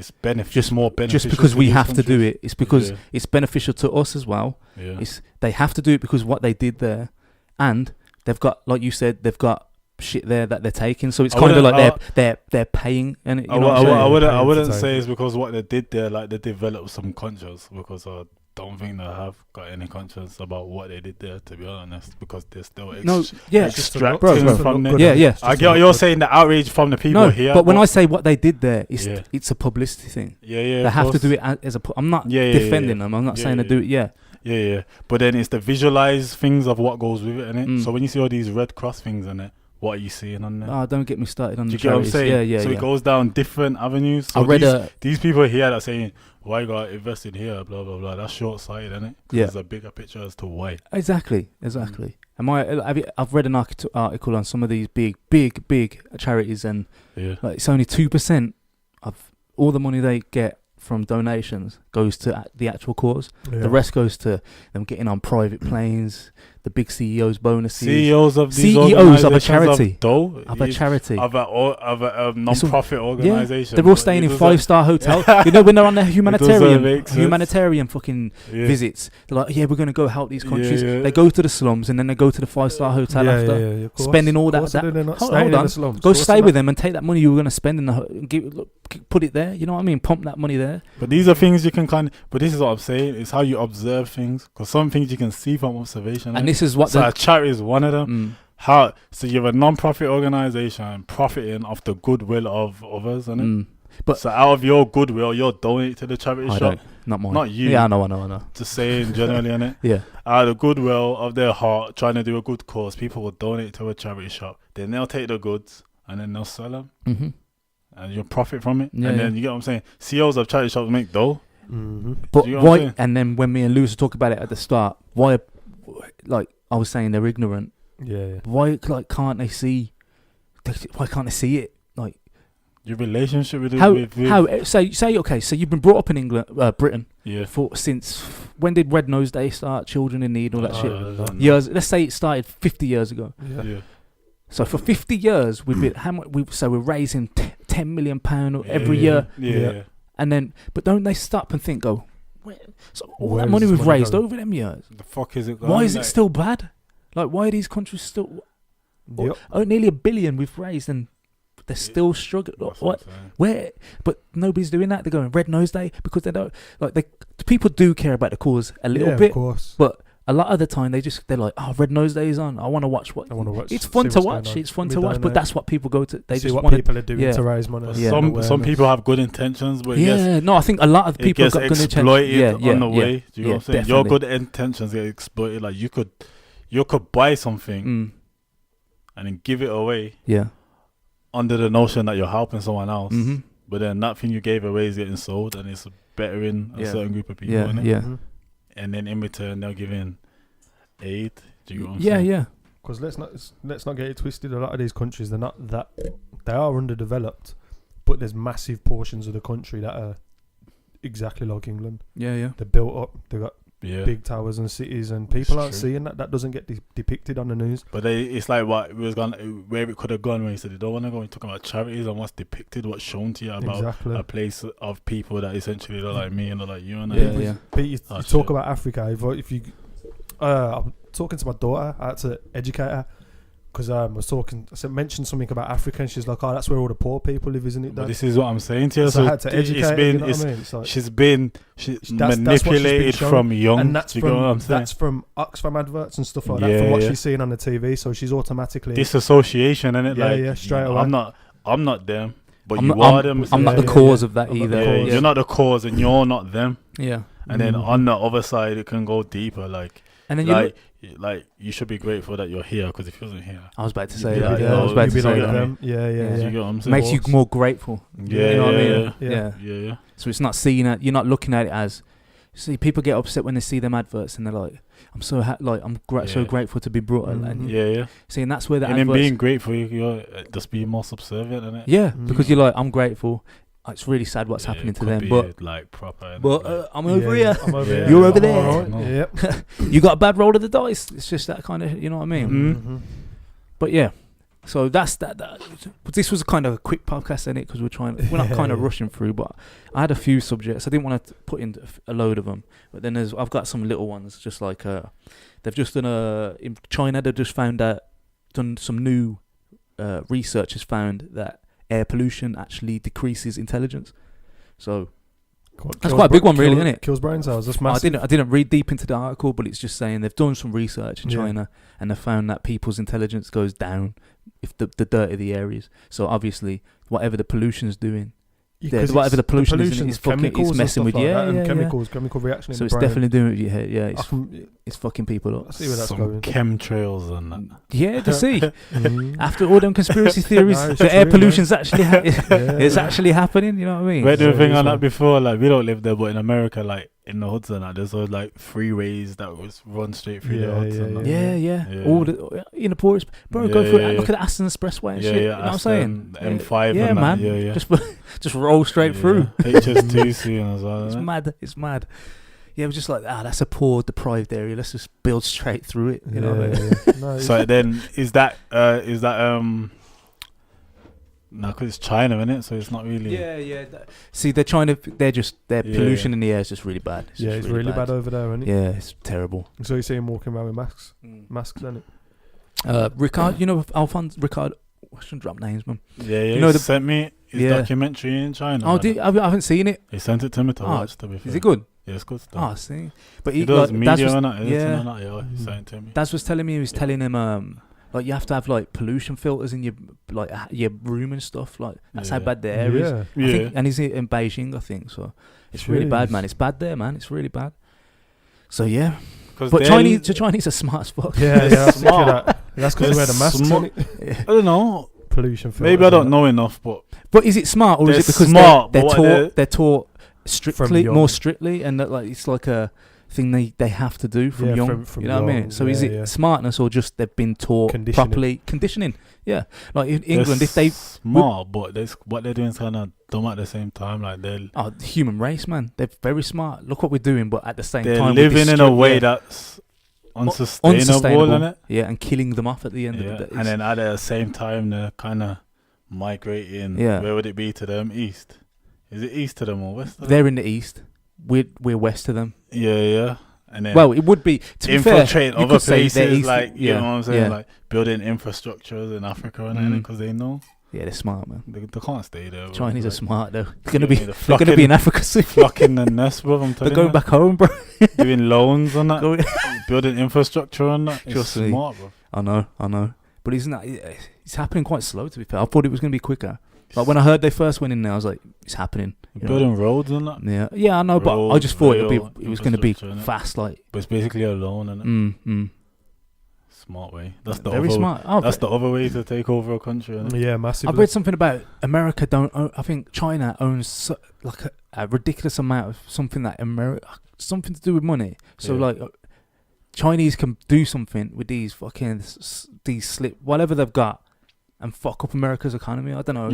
[SPEAKER 2] more beneficial.
[SPEAKER 1] Just because we have to do it. It's because it's beneficial to us as well.
[SPEAKER 2] Yeah.
[SPEAKER 1] They have to do it because what they did there, and they've got, like you said, they've got shit there that they're taking. So it's kind of like they're paying. And
[SPEAKER 2] I wouldn't say it's because what they did there, like they developed some conscience, because I don't think they have got any conscience about what they did there, to be honest, because they're still extracting from there.
[SPEAKER 1] Yeah.
[SPEAKER 2] I get what you're saying, the outrage from the people here.
[SPEAKER 1] But when I say what they did there, it's a publicity thing.
[SPEAKER 2] Yeah.
[SPEAKER 1] They have to do it as a. I'm not defending them. I'm not saying to do it.
[SPEAKER 2] Yeah. But then it's the visualize things of what goes with it, innit? So when you see all these Red Cross things in it, what are you seeing on there?
[SPEAKER 1] Oh, don't get me started on the
[SPEAKER 2] charities. Do you get what I'm saying?
[SPEAKER 1] Yeah.
[SPEAKER 2] So it goes down different avenues. So these people here that are saying, why you got invested here, blah, blah, blah, that's short-sighted, isn't it? Because there's a bigger picture as to why.
[SPEAKER 1] Exactly. I've read an article on some of these big charities, and like it's only 2% of all the money they get from donations goes to the actual cause.
[SPEAKER 3] Yeah.
[SPEAKER 1] The rest goes to them getting on private planes, the big CEOs' bonuses.
[SPEAKER 2] CEOs of these
[SPEAKER 1] CEOs of a
[SPEAKER 2] organizations
[SPEAKER 1] charity.
[SPEAKER 2] of
[SPEAKER 1] a charity.
[SPEAKER 2] of a non-profit organization.
[SPEAKER 1] They're all staying in 5-star hotels. You know, when they're on their humanitarian fucking visits, they're like, yeah, we're going to go help these countries.
[SPEAKER 2] Yeah.
[SPEAKER 1] They go to the slums and then they go to the 5-star hotel after, spending all that. Hold on. Go stay with them and take that money you were going to spend in the put it there. You know what I mean? Pump that money there.
[SPEAKER 2] But these are things you can but this is what I'm saying. It's how you observe things. Because some things you can see from observation.
[SPEAKER 1] And this is what
[SPEAKER 2] a charity is one of them. So you have a non-profit organization profiting off the goodwill of others, isn't it? But so out of your goodwill, you're donating to the charity shop.
[SPEAKER 1] Not mine.
[SPEAKER 2] Not you.
[SPEAKER 1] Yeah, I know.
[SPEAKER 2] Just saying generally, innit?
[SPEAKER 1] Yeah.
[SPEAKER 2] Out of the goodwill of their heart, trying to do a good cause, people will donate to a charity shop. Then they'll take the goods and then they'll sell them. Mm-hmm. And you'll profit from it. Yeah, and then you get what I'm saying? CEOs of charity shops make dough.
[SPEAKER 1] Mm-hmm. But why? And then when me and Lewis talk about it at the start, why? Like I was saying, they're ignorant.
[SPEAKER 3] Yeah.
[SPEAKER 1] Why? Like, can't they see? Why can't they see it? Like
[SPEAKER 2] your relationship with
[SPEAKER 1] how? Say okay. So you've been brought up in England, Britain.
[SPEAKER 2] Yeah.
[SPEAKER 1] Since when did Red Nose Day start? Children in Need, all that shit.
[SPEAKER 2] Years.
[SPEAKER 1] Let's say it started 50 years ago.
[SPEAKER 2] Yeah.
[SPEAKER 1] So for 50 years, we've been we're raising £10 million every year.
[SPEAKER 2] Yeah.
[SPEAKER 1] And then, but don't they stop and think, all that money we've raised over them years,
[SPEAKER 2] the fuck is it going?
[SPEAKER 1] Why is it still bad? Like, why are these countries still? Nearly $1 billion we've raised, and they're still struggling. What? Where? But nobody's doing that. They're going Red Nose Day because they don't people do care about the cause a little bit, of course. But a lot of the time they're like, oh, Red Nose Day is on. I want to watch what. It's fun to watch. It's fun to watch, but that's what people go to. They
[SPEAKER 3] see
[SPEAKER 1] just
[SPEAKER 3] what people are doing to raise money.
[SPEAKER 2] Some people have good intentions, but
[SPEAKER 1] I think a lot of people have got good intentions.
[SPEAKER 2] Exploited on the way. Do you know what I'm saying? Definitely. Your good intentions get exploited. Like you could buy something and then give it away. Yeah. Under the notion that you're helping someone else, but then that thing you gave away is getting sold, and it's bettering a certain group of people.
[SPEAKER 1] Yeah.
[SPEAKER 2] And then in return they're giving aid. Do you know what I'm saying?
[SPEAKER 3] Yeah. Because let's not get it twisted. A lot of these countries, they are underdeveloped, but there's massive portions of the country that are exactly like England. Yeah. They're built up. They've got big towers and cities, and people aren't seeing that. That doesn't get depicted on the news. But
[SPEAKER 2] it's like where it could have gone when you said they don't want to go and talk about charities and what's depicted, what's shown to you about a place of people that essentially look like me and look like you and
[SPEAKER 3] But you talk about Africa. If you I'm talking to my daughter, I had to educate her because I mentioned something about Africa, and she's like, "Oh, that's where all the poor people live, isn't it?"
[SPEAKER 2] But this is what I'm saying to you. So
[SPEAKER 3] I had to educate her, you know what I mean? It's like,
[SPEAKER 2] she's manipulated from young.
[SPEAKER 3] And that's from Oxfam adverts and stuff like that. From what she's seeing on the TV, so she's automatically
[SPEAKER 2] disassociation, isn't it? Straight away. I'm not them, but you are them.
[SPEAKER 1] I'm not the cause of that either.
[SPEAKER 2] You're not the cause, and you're not them.
[SPEAKER 1] Yeah.
[SPEAKER 2] And then on the other side, it can go deeper, and then you should be grateful that you're here, because if you wasn't here,
[SPEAKER 1] I was about to say that. I was about to say that.
[SPEAKER 2] Yeah. You get what I'm saying?
[SPEAKER 1] Makes you more grateful.
[SPEAKER 2] Yeah,
[SPEAKER 1] you know what I
[SPEAKER 2] mean? Yeah.
[SPEAKER 1] So it's not seeing it. You're not looking at it as. See, people get upset when they see them adverts, and they're like, "I'm so so grateful to be brought." And see, and that's where the
[SPEAKER 2] adverts. And then being grateful, you're just being more subservient, isn't it?
[SPEAKER 1] Yeah, because you're like, I'm grateful. It's really sad what's happening to them, but
[SPEAKER 2] proper.
[SPEAKER 1] But I'm over here.
[SPEAKER 3] I'm over here.
[SPEAKER 1] You're over there.
[SPEAKER 3] Right. No. Yep.
[SPEAKER 1] You got a bad roll of the dice. It's just that kind of, you know what I mean.
[SPEAKER 2] Mm-hmm.
[SPEAKER 1] But yeah, so that's that. But this was kind of a quick podcast, in it, because we're not kind of rushing through. But I had a few subjects. I didn't want to put in a load of them. But then I've got some little ones, just like they've just done in China. They've just done some new research has found that air pollution actually decreases intelligence. So that's quite a big one, really, isn't it?
[SPEAKER 3] Kills brain cells. That's massive.
[SPEAKER 1] I didn't read deep into the article, but it's just saying they've done some research in China, and they found that people's intelligence goes down if the dirtier the air is. So obviously, whatever the pollution's doing, whatever the pollution is fucking, it's messing with
[SPEAKER 3] chemical reaction.
[SPEAKER 1] So
[SPEAKER 3] in
[SPEAKER 1] it's
[SPEAKER 3] the brain.
[SPEAKER 1] definitely doing it with your head. Yeah, it's fucking people up.
[SPEAKER 3] I see where that's
[SPEAKER 2] Some
[SPEAKER 3] going.
[SPEAKER 2] chemtrails and that.
[SPEAKER 1] Yeah, to see.
[SPEAKER 3] Mm.
[SPEAKER 1] After all them conspiracy theories,
[SPEAKER 3] No, it's
[SPEAKER 1] the
[SPEAKER 3] true,
[SPEAKER 1] air
[SPEAKER 3] man.
[SPEAKER 1] pollution's actually it's
[SPEAKER 3] Yeah.
[SPEAKER 1] actually happening. You know what I mean?
[SPEAKER 2] Read
[SPEAKER 3] Yeah,
[SPEAKER 2] anything
[SPEAKER 3] it is,
[SPEAKER 2] on that
[SPEAKER 3] man.
[SPEAKER 2] before? Like, we don't live there, but in America, like in the hoods and that, there's always like freeways that was run straight through the
[SPEAKER 3] Yeah,
[SPEAKER 2] hoods. and that.
[SPEAKER 1] Yeah,
[SPEAKER 2] Yeah.
[SPEAKER 1] All the in the poorest, bro. Go
[SPEAKER 2] Yeah,
[SPEAKER 1] through.
[SPEAKER 2] yeah,
[SPEAKER 1] Look
[SPEAKER 2] yeah.
[SPEAKER 1] at the Aston Expressway and
[SPEAKER 2] Yeah,
[SPEAKER 1] shit.
[SPEAKER 2] yeah,
[SPEAKER 1] You know what I'm
[SPEAKER 2] Aston,
[SPEAKER 1] saying?
[SPEAKER 2] M5
[SPEAKER 1] Yeah,
[SPEAKER 2] and
[SPEAKER 1] man.
[SPEAKER 2] that. Yeah, yeah.
[SPEAKER 1] Just roll straight through.
[SPEAKER 2] HS2 soon as well.
[SPEAKER 1] It's
[SPEAKER 2] isn't it?
[SPEAKER 1] mad. It's mad. Yeah, it was just like, that's a poor, deprived area. Let's just build straight through it. You know what I mean?
[SPEAKER 3] No, it's-
[SPEAKER 2] So then, is that no, because it's China, innit? So it's not really.
[SPEAKER 1] Yeah. See, they're trying to. Their
[SPEAKER 2] Yeah,
[SPEAKER 1] pollution in the air is just really bad.
[SPEAKER 3] yeah,
[SPEAKER 1] just
[SPEAKER 3] it's really bad over there, isn't it?
[SPEAKER 1] Yeah, it's terrible.
[SPEAKER 3] So you see him walking around with masks, isn't it?
[SPEAKER 1] Ricard, you know Alphonse Ricard. I shouldn't drop names, man.
[SPEAKER 2] Yeah,
[SPEAKER 1] You
[SPEAKER 2] you
[SPEAKER 1] know
[SPEAKER 2] know,
[SPEAKER 1] the-
[SPEAKER 2] sent me his
[SPEAKER 1] Yeah.
[SPEAKER 2] documentary in China.
[SPEAKER 1] Oh,
[SPEAKER 2] man.
[SPEAKER 1] I haven't seen it.
[SPEAKER 2] He sent it to me to watch. To be fair.
[SPEAKER 1] Is it good?
[SPEAKER 2] Yeah, it's good stuff.
[SPEAKER 1] Oh, see, but
[SPEAKER 2] he does
[SPEAKER 1] Daz
[SPEAKER 2] media
[SPEAKER 1] was,
[SPEAKER 2] and that.
[SPEAKER 1] yeah.
[SPEAKER 2] And that, yeah, he sent it to me.
[SPEAKER 1] Daz was telling me, he was telling him like you have to have like pollution filters in your like your room and stuff. Like that's how
[SPEAKER 2] Yeah.
[SPEAKER 1] bad the air is.
[SPEAKER 3] Yeah.
[SPEAKER 1] I
[SPEAKER 2] Yeah,
[SPEAKER 1] think, and he's in Beijing, I think. So it's really bad,
[SPEAKER 3] Jeez.
[SPEAKER 1] man. It's bad there, man. It's really bad. So yeah,
[SPEAKER 2] 'Cause
[SPEAKER 1] but
[SPEAKER 2] they're-
[SPEAKER 1] Chinese are smart as fuck.
[SPEAKER 3] Yeah, I was thinking
[SPEAKER 2] Smart.
[SPEAKER 3] that. That's because they wear the masks,
[SPEAKER 2] Smart.
[SPEAKER 3] innit?
[SPEAKER 2] I don't know.
[SPEAKER 3] Pollution filters.
[SPEAKER 2] Maybe I
[SPEAKER 3] and
[SPEAKER 2] don't
[SPEAKER 3] that.
[SPEAKER 2] know enough, but
[SPEAKER 1] But is it smart or is
[SPEAKER 2] They're
[SPEAKER 1] it because
[SPEAKER 2] smart,
[SPEAKER 1] they're
[SPEAKER 2] but what
[SPEAKER 1] taught
[SPEAKER 2] they're-
[SPEAKER 1] taught strictly
[SPEAKER 3] young.
[SPEAKER 1] more strictly and that like it's like a thing they have to do from
[SPEAKER 3] Yeah,
[SPEAKER 1] young.
[SPEAKER 3] from
[SPEAKER 1] You know what I mean?
[SPEAKER 3] young,
[SPEAKER 1] So is
[SPEAKER 3] yeah,
[SPEAKER 1] it
[SPEAKER 3] yeah.
[SPEAKER 1] smartness or just they've been taught
[SPEAKER 3] Conditioning.
[SPEAKER 1] properly conditioning? Yeah, like in
[SPEAKER 2] they're
[SPEAKER 1] England, if they
[SPEAKER 2] smart, but what they're doing is kind of dumb at the same time. Like they're
[SPEAKER 1] the human race, man, they're very smart. Look what we're doing, but at the same
[SPEAKER 2] they're
[SPEAKER 1] time, we're
[SPEAKER 2] living in a
[SPEAKER 1] destroy-
[SPEAKER 2] way
[SPEAKER 1] yeah,
[SPEAKER 2] that's unsustainable, innit?
[SPEAKER 1] Yeah, and killing them off at the end
[SPEAKER 2] Yeah,
[SPEAKER 1] of the day.
[SPEAKER 2] and then at the same time they're kind of migrating.
[SPEAKER 1] Yeah.
[SPEAKER 2] Where would it be to them? East? Is it east to them or west? To them?
[SPEAKER 1] They're in the east. We're west of them.
[SPEAKER 2] Yeah. And then
[SPEAKER 1] Well, it would be to be fair.
[SPEAKER 2] infiltrate
[SPEAKER 1] You
[SPEAKER 2] other
[SPEAKER 1] could say they're
[SPEAKER 2] places,
[SPEAKER 1] east-
[SPEAKER 2] like you know what I'm saying,
[SPEAKER 1] yeah.
[SPEAKER 2] like building infrastructures in Africa and
[SPEAKER 1] Mm.
[SPEAKER 2] because they know
[SPEAKER 1] Yeah, they're smart, man.
[SPEAKER 2] they can't stay there. bro.
[SPEAKER 1] Chinese are
[SPEAKER 2] Like,
[SPEAKER 1] smart though. They're
[SPEAKER 2] yeah,
[SPEAKER 1] gonna be
[SPEAKER 2] they're
[SPEAKER 1] they're gonna be in
[SPEAKER 2] flocking-
[SPEAKER 1] Africa soon.
[SPEAKER 2] flocking the nest, bro. I'm
[SPEAKER 1] They're
[SPEAKER 2] telling
[SPEAKER 1] going
[SPEAKER 2] you,
[SPEAKER 1] back home, bro.
[SPEAKER 2] doing loans and that,
[SPEAKER 1] Going-
[SPEAKER 2] building infrastructure and that. It's
[SPEAKER 1] Trust me.
[SPEAKER 2] smart, bro.
[SPEAKER 1] I know. But isn't that it's happening quite slow to be fair. I thought it was gonna be quicker. Like when I heard they first went in there, I was like, it's happening. You know?
[SPEAKER 2] Building roads and that,
[SPEAKER 1] Yeah, I know, but I
[SPEAKER 2] Roads,
[SPEAKER 1] just thought
[SPEAKER 2] rail,
[SPEAKER 1] it was gonna be
[SPEAKER 2] infrastructure, innit?
[SPEAKER 1] fast, like
[SPEAKER 2] but it's basically a loan and smart way. That's the
[SPEAKER 1] very
[SPEAKER 2] other,
[SPEAKER 1] smart. Oh,
[SPEAKER 2] That's the other way to take over a country. Innit?
[SPEAKER 3] Yeah, massively.
[SPEAKER 1] I've read something about America don't own, I think China owns like a ridiculous amount of something that something to do with money. So
[SPEAKER 2] Yeah.
[SPEAKER 1] like Chinese can do something with these fucking these slip whatever they've got and fuck up America's economy. I don't know.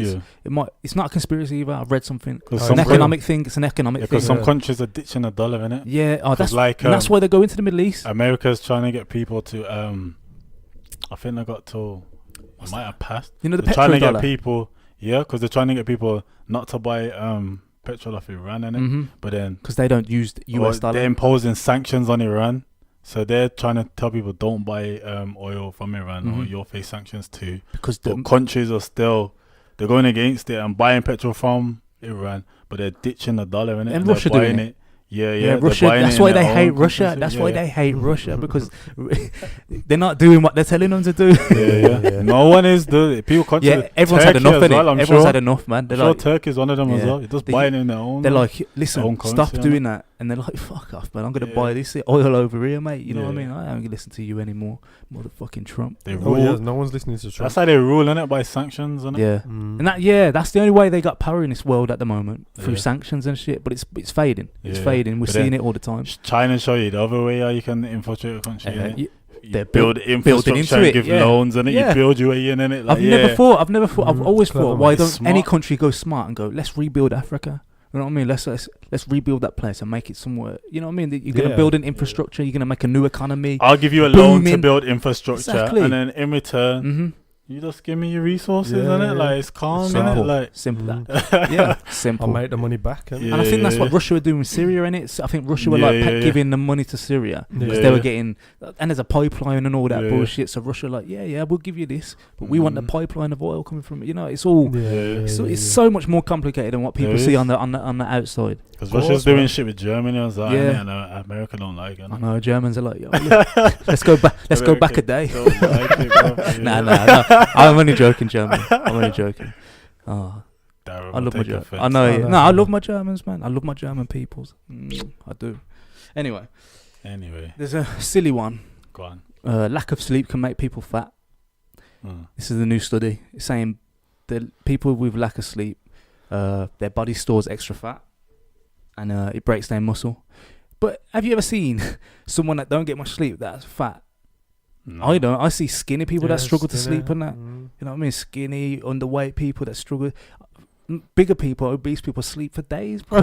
[SPEAKER 1] It's not a conspiracy either. I've read something.
[SPEAKER 2] Because
[SPEAKER 3] Oh,
[SPEAKER 1] It's an
[SPEAKER 3] some
[SPEAKER 1] economic thing. It's an economic thing.
[SPEAKER 2] because some
[SPEAKER 3] Yeah.
[SPEAKER 2] countries are ditching a dollar in it.
[SPEAKER 1] Yeah. Oh, that's
[SPEAKER 2] like
[SPEAKER 1] and that's why they go into the Middle East.
[SPEAKER 2] America's trying to get people to I think they got to it might have passed.
[SPEAKER 1] You know the
[SPEAKER 2] They're trying
[SPEAKER 1] petrol
[SPEAKER 2] to
[SPEAKER 1] dollar.
[SPEAKER 2] get people because they're trying to get people not to buy petrol off Iran in it, but then
[SPEAKER 1] Because they don't use the US
[SPEAKER 2] they're
[SPEAKER 1] dollar.
[SPEAKER 2] imposing sanctions on Iran. So they're trying to tell people don't buy oil from Iran or
[SPEAKER 1] Mhm.
[SPEAKER 2] you'll face sanctions too.
[SPEAKER 1] Because
[SPEAKER 2] But countries are still they're going against it and buying petrol from Iran, but they're ditching the dollar in it
[SPEAKER 1] And
[SPEAKER 2] they're
[SPEAKER 1] Russia doing
[SPEAKER 2] buying
[SPEAKER 1] it.
[SPEAKER 2] Yeah,
[SPEAKER 1] yeah,
[SPEAKER 2] they're
[SPEAKER 1] Russia.
[SPEAKER 2] buying
[SPEAKER 1] That's
[SPEAKER 2] it in
[SPEAKER 1] why
[SPEAKER 2] their
[SPEAKER 1] they hate
[SPEAKER 2] own
[SPEAKER 1] Russia.
[SPEAKER 2] countries.
[SPEAKER 1] That's
[SPEAKER 2] Yeah,
[SPEAKER 1] why
[SPEAKER 2] yeah.
[SPEAKER 1] they hate Russia because they're not doing what they're telling them to do.
[SPEAKER 2] Yeah. No one is doing people constantly.
[SPEAKER 1] Yeah, everyone's had
[SPEAKER 2] Turkey
[SPEAKER 1] enough
[SPEAKER 2] as
[SPEAKER 1] in it.
[SPEAKER 2] well, I'm
[SPEAKER 1] Everyone's
[SPEAKER 2] sure.
[SPEAKER 1] had enough, man. They're
[SPEAKER 2] I'm sure
[SPEAKER 1] like,
[SPEAKER 2] Turkey's one of them as
[SPEAKER 1] Yeah.
[SPEAKER 2] well. They're just
[SPEAKER 1] They-
[SPEAKER 2] buying in their own.
[SPEAKER 1] they're
[SPEAKER 2] man.
[SPEAKER 1] like, listen,
[SPEAKER 2] own
[SPEAKER 1] stop
[SPEAKER 2] currency,
[SPEAKER 1] doing that. And they're like, fuck off, man. I'm gonna
[SPEAKER 2] Yeah.
[SPEAKER 1] buy this oil over here, mate. You know what I
[SPEAKER 2] Yeah.
[SPEAKER 1] mean? I ain't gonna listen to you anymore, motherfucking Trump.
[SPEAKER 2] They
[SPEAKER 3] Oh,
[SPEAKER 2] rule.
[SPEAKER 3] yeah, no one's listening to Trump.
[SPEAKER 2] That's how they rule in it by sanctions, innit?
[SPEAKER 1] Yeah.
[SPEAKER 3] Mm.
[SPEAKER 1] And that's the only way they got power in this world at the moment through
[SPEAKER 2] Yeah.
[SPEAKER 1] sanctions and shit. But it's fading. It's
[SPEAKER 2] Yeah.
[SPEAKER 1] fading. We're
[SPEAKER 2] But
[SPEAKER 1] seeing
[SPEAKER 2] then-
[SPEAKER 1] it all the time.
[SPEAKER 2] China show you the other way how you can infiltrate a country. innit?
[SPEAKER 1] You-
[SPEAKER 2] You
[SPEAKER 1] they're
[SPEAKER 2] build
[SPEAKER 1] building
[SPEAKER 2] infrastructure
[SPEAKER 1] into
[SPEAKER 2] and
[SPEAKER 1] it,
[SPEAKER 2] give
[SPEAKER 1] yeah.
[SPEAKER 2] loans and
[SPEAKER 1] Yeah.
[SPEAKER 2] you build your way in it. Like,
[SPEAKER 1] I've never thought. I've
[SPEAKER 3] Mhm.
[SPEAKER 1] always
[SPEAKER 3] Clever,
[SPEAKER 1] thought.
[SPEAKER 3] man.
[SPEAKER 1] Why
[SPEAKER 2] It's
[SPEAKER 1] don't any
[SPEAKER 2] smart.
[SPEAKER 1] country go smart and go? Let's rebuild Africa. You know what I mean? Let's rebuild that place and make it somewhere. You know what I mean? That you're gonna
[SPEAKER 3] Yeah.
[SPEAKER 1] build an infrastructure. You're gonna make a new economy.
[SPEAKER 2] I'll give you a loan to
[SPEAKER 1] Booming.
[SPEAKER 2] build infrastructure,
[SPEAKER 1] Exactly.
[SPEAKER 2] and then in return,
[SPEAKER 1] Mm-hmm.
[SPEAKER 2] you just give me your resources,
[SPEAKER 3] Yeah,
[SPEAKER 2] innit?
[SPEAKER 3] yeah.
[SPEAKER 2] Like it's calm,
[SPEAKER 1] Simple.
[SPEAKER 2] innit? Like
[SPEAKER 1] Simple.
[SPEAKER 3] Mm.
[SPEAKER 1] That. Yeah.
[SPEAKER 3] I'll
[SPEAKER 1] Simple.
[SPEAKER 3] make the money back. innit?
[SPEAKER 2] Yeah.
[SPEAKER 1] And I think that's what Russia were doing with Syria, innit? I think Russia were
[SPEAKER 2] Yeah,
[SPEAKER 1] like
[SPEAKER 2] yeah, yeah.
[SPEAKER 1] giving the money to Syria because
[SPEAKER 3] Yeah.
[SPEAKER 1] they were getting, and there's a pipeline and all that
[SPEAKER 2] Yeah.
[SPEAKER 1] bullshit. So Russia like, yeah, we'll give you this, but we want the
[SPEAKER 2] Mhm.
[SPEAKER 1] pipeline of oil coming from it. You know, it's all.
[SPEAKER 3] Yeah,
[SPEAKER 1] So
[SPEAKER 3] yeah,
[SPEAKER 1] it's
[SPEAKER 3] yeah.
[SPEAKER 1] so much more complicated than what people
[SPEAKER 2] There
[SPEAKER 1] see
[SPEAKER 2] is.
[SPEAKER 1] on the outside.
[SPEAKER 2] because
[SPEAKER 3] Of course,
[SPEAKER 2] Russia's doing
[SPEAKER 3] man.
[SPEAKER 2] shit with Germany as well,
[SPEAKER 1] Yeah.
[SPEAKER 2] and America don't like it.
[SPEAKER 1] I know Germans are like, yo, let's go back. Let's go back a day.
[SPEAKER 2] Don't like it, bro.
[SPEAKER 1] Nah,
[SPEAKER 2] Yeah.
[SPEAKER 1] no. I'm only joking, Germany. I'm only joking. Oh,
[SPEAKER 2] Darren
[SPEAKER 1] I
[SPEAKER 2] will
[SPEAKER 1] love my
[SPEAKER 2] take
[SPEAKER 1] Germans.
[SPEAKER 2] offense.
[SPEAKER 1] I know.
[SPEAKER 3] Oh,
[SPEAKER 1] Yeah.
[SPEAKER 3] no,
[SPEAKER 1] No, I
[SPEAKER 3] no.
[SPEAKER 1] love my Germans, man. I love my German peoples. I do. Anyway,
[SPEAKER 2] Anyway,
[SPEAKER 1] There's a silly one.
[SPEAKER 2] go on.
[SPEAKER 1] Lack of sleep can make people fat. This is a new study. It's saying that people with lack of sleep, their body stores extra fat, and it breaks down muscle. But have you ever seen someone that don't get much sleep that's fat?
[SPEAKER 2] No.
[SPEAKER 1] I don't. I see skinny people that struggle to
[SPEAKER 3] skinny.
[SPEAKER 1] sleep and that. You know what I mean? Skinny, underweight people that struggle. Bigger people, obese people sleep for days, bro.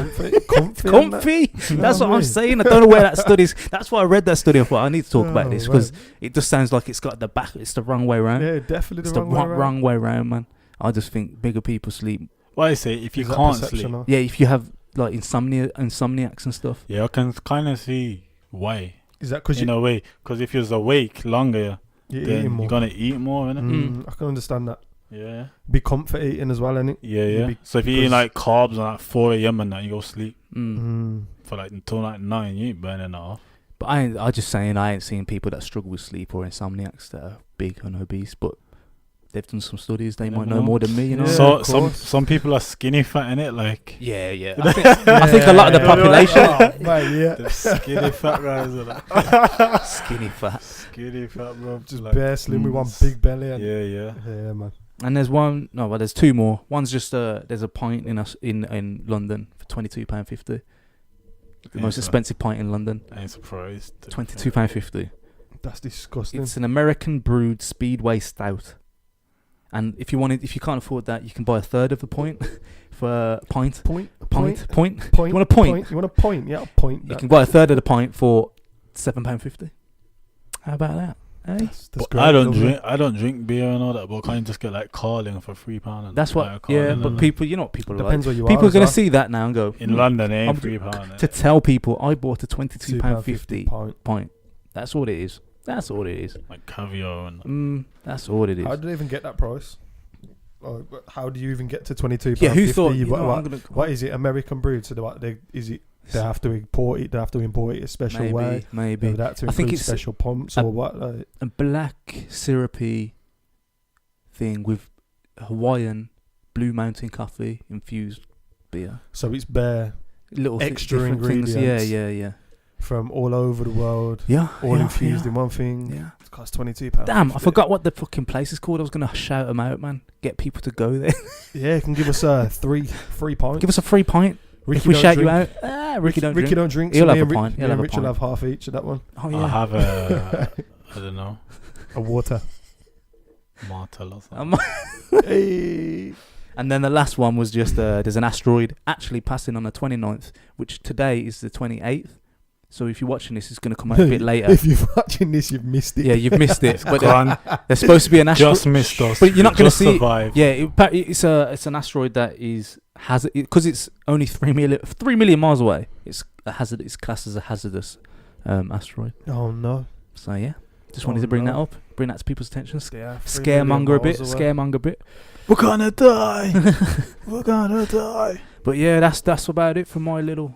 [SPEAKER 1] Comfy. That's what I'm saying. I don't know where that study's. That's why I read that study. I thought I need to talk about this because it just sounds like it's got the back. It's the wrong way around.
[SPEAKER 3] Yeah, definitely
[SPEAKER 1] It's
[SPEAKER 3] the
[SPEAKER 1] wrong way around, man. I just think bigger people sleep.
[SPEAKER 2] Well, I say if you can't sleep,
[SPEAKER 1] yeah, if you have like insomniacs and stuff.
[SPEAKER 2] yeah, I can kind of see why.
[SPEAKER 3] Is that because
[SPEAKER 2] In a way, because if you're awake longer,
[SPEAKER 3] you're
[SPEAKER 2] then
[SPEAKER 3] eating more?
[SPEAKER 2] you're gonna eat more, innit?
[SPEAKER 3] I can understand that.
[SPEAKER 2] Yeah.
[SPEAKER 3] Be comfort eating as well, innit?
[SPEAKER 2] Yeah. So if you're eating like carbs at like 4 a.m. and that, you go sleep for like until like 9, you ain't burning that off.
[SPEAKER 1] But I just saying I ain't seen people that struggle with sleep or insomniacs that are big and obese, but they've done some studies. They might know more than me, you know.
[SPEAKER 3] Yeah,
[SPEAKER 2] so some people are skinny fat in it, like
[SPEAKER 1] Yeah. I think a lot of the population
[SPEAKER 2] the skinny fat guys are like
[SPEAKER 1] skinny fat.
[SPEAKER 2] skinny fat, bro.
[SPEAKER 3] Just
[SPEAKER 2] like,
[SPEAKER 3] bare slim with one big belly. And
[SPEAKER 2] Yeah.
[SPEAKER 3] man.
[SPEAKER 1] And there's two more. One's just there's a pint in London for £22.50. The most expensive pint in London.
[SPEAKER 2] I ain't surprised.
[SPEAKER 1] £22.50.
[SPEAKER 3] That's disgusting.
[SPEAKER 1] It's an American brewed Speedway stout. And if you can't afford that, you can buy a third of the pint for a pint.
[SPEAKER 3] Point.
[SPEAKER 1] You want a point?
[SPEAKER 3] You want a point? Yeah, a point.
[SPEAKER 1] You can buy a third of the pint for £7.50. How about that? Hey?
[SPEAKER 3] That's
[SPEAKER 2] great. I don't drink beer and all that, but can't just get like Carling for £3.
[SPEAKER 1] That's what. Yeah, but people, you know what people are
[SPEAKER 3] Depends
[SPEAKER 1] like.
[SPEAKER 3] what you are.
[SPEAKER 1] People are
[SPEAKER 3] as
[SPEAKER 1] gonna
[SPEAKER 3] well.
[SPEAKER 1] see that now and go.
[SPEAKER 2] in London, it ain't £3.
[SPEAKER 1] To tell people, I bought a £22.50
[SPEAKER 3] £2.50
[SPEAKER 1] pint. That's all it is. That's all it is.
[SPEAKER 2] Like caviar and
[SPEAKER 1] That's all it is.
[SPEAKER 3] How did they even get that price? How do you even get to £22?
[SPEAKER 1] Yeah, who thought?
[SPEAKER 3] What is it? American brewed? So is it? They have to import it. They have to import it a special way.
[SPEAKER 1] Maybe.
[SPEAKER 3] They have to
[SPEAKER 1] I think
[SPEAKER 3] include
[SPEAKER 1] it's
[SPEAKER 3] special pumps or what? Like,
[SPEAKER 1] a black syrupy thing with Hawaiian Blue Mountain coffee infused beer.
[SPEAKER 3] so it's bare
[SPEAKER 1] Little
[SPEAKER 3] extra
[SPEAKER 1] different
[SPEAKER 3] ingredients.
[SPEAKER 1] things. Yeah.
[SPEAKER 3] from all over the world.
[SPEAKER 1] Yeah.
[SPEAKER 3] All infused in one thing.
[SPEAKER 1] Yeah.
[SPEAKER 3] It costs £22.
[SPEAKER 1] Damn, I forgot what the fucking place is called. I was gonna shout them out, man. Get people to go there.
[SPEAKER 3] Yeah, you can give us free pints.
[SPEAKER 1] Give us a free pint.
[SPEAKER 3] Ricky
[SPEAKER 1] if we
[SPEAKER 3] don't
[SPEAKER 1] shout
[SPEAKER 3] drink.
[SPEAKER 1] you out, Ricky don't drink.
[SPEAKER 3] don't drink.
[SPEAKER 1] He'll
[SPEAKER 3] so
[SPEAKER 1] have
[SPEAKER 3] me
[SPEAKER 1] a
[SPEAKER 3] and
[SPEAKER 1] pint.
[SPEAKER 3] Me
[SPEAKER 1] He'll
[SPEAKER 3] and
[SPEAKER 1] have a
[SPEAKER 3] Rich will
[SPEAKER 1] pint.
[SPEAKER 3] have half each of that one.
[SPEAKER 1] Oh yeah.
[SPEAKER 2] I'll have a I don't know,
[SPEAKER 3] A water.
[SPEAKER 2] Martel or something.
[SPEAKER 3] Hey.
[SPEAKER 1] And then the last one was just there's an asteroid actually passing on the 29th, which today is the 28th. So if you're watching this, it's going to come out a bit later.
[SPEAKER 3] If you're watching this, you've missed it.
[SPEAKER 1] Yeah, you've missed it. But there's supposed to be an asteroid.
[SPEAKER 2] Just missed us.
[SPEAKER 1] But you're not going to see
[SPEAKER 2] survive.
[SPEAKER 1] it. Yeah, it's an asteroid that is hazard because it's only 3 million miles away. It's a hazard. It's classed as a hazardous asteroid.
[SPEAKER 3] Oh no.
[SPEAKER 1] So yeah, just wanted to bring that up, bring that to people's attention,
[SPEAKER 3] Yeah,
[SPEAKER 1] scaremonger a bit.
[SPEAKER 2] We're gonna die. We're gonna die.
[SPEAKER 1] But yeah, that's about it for my little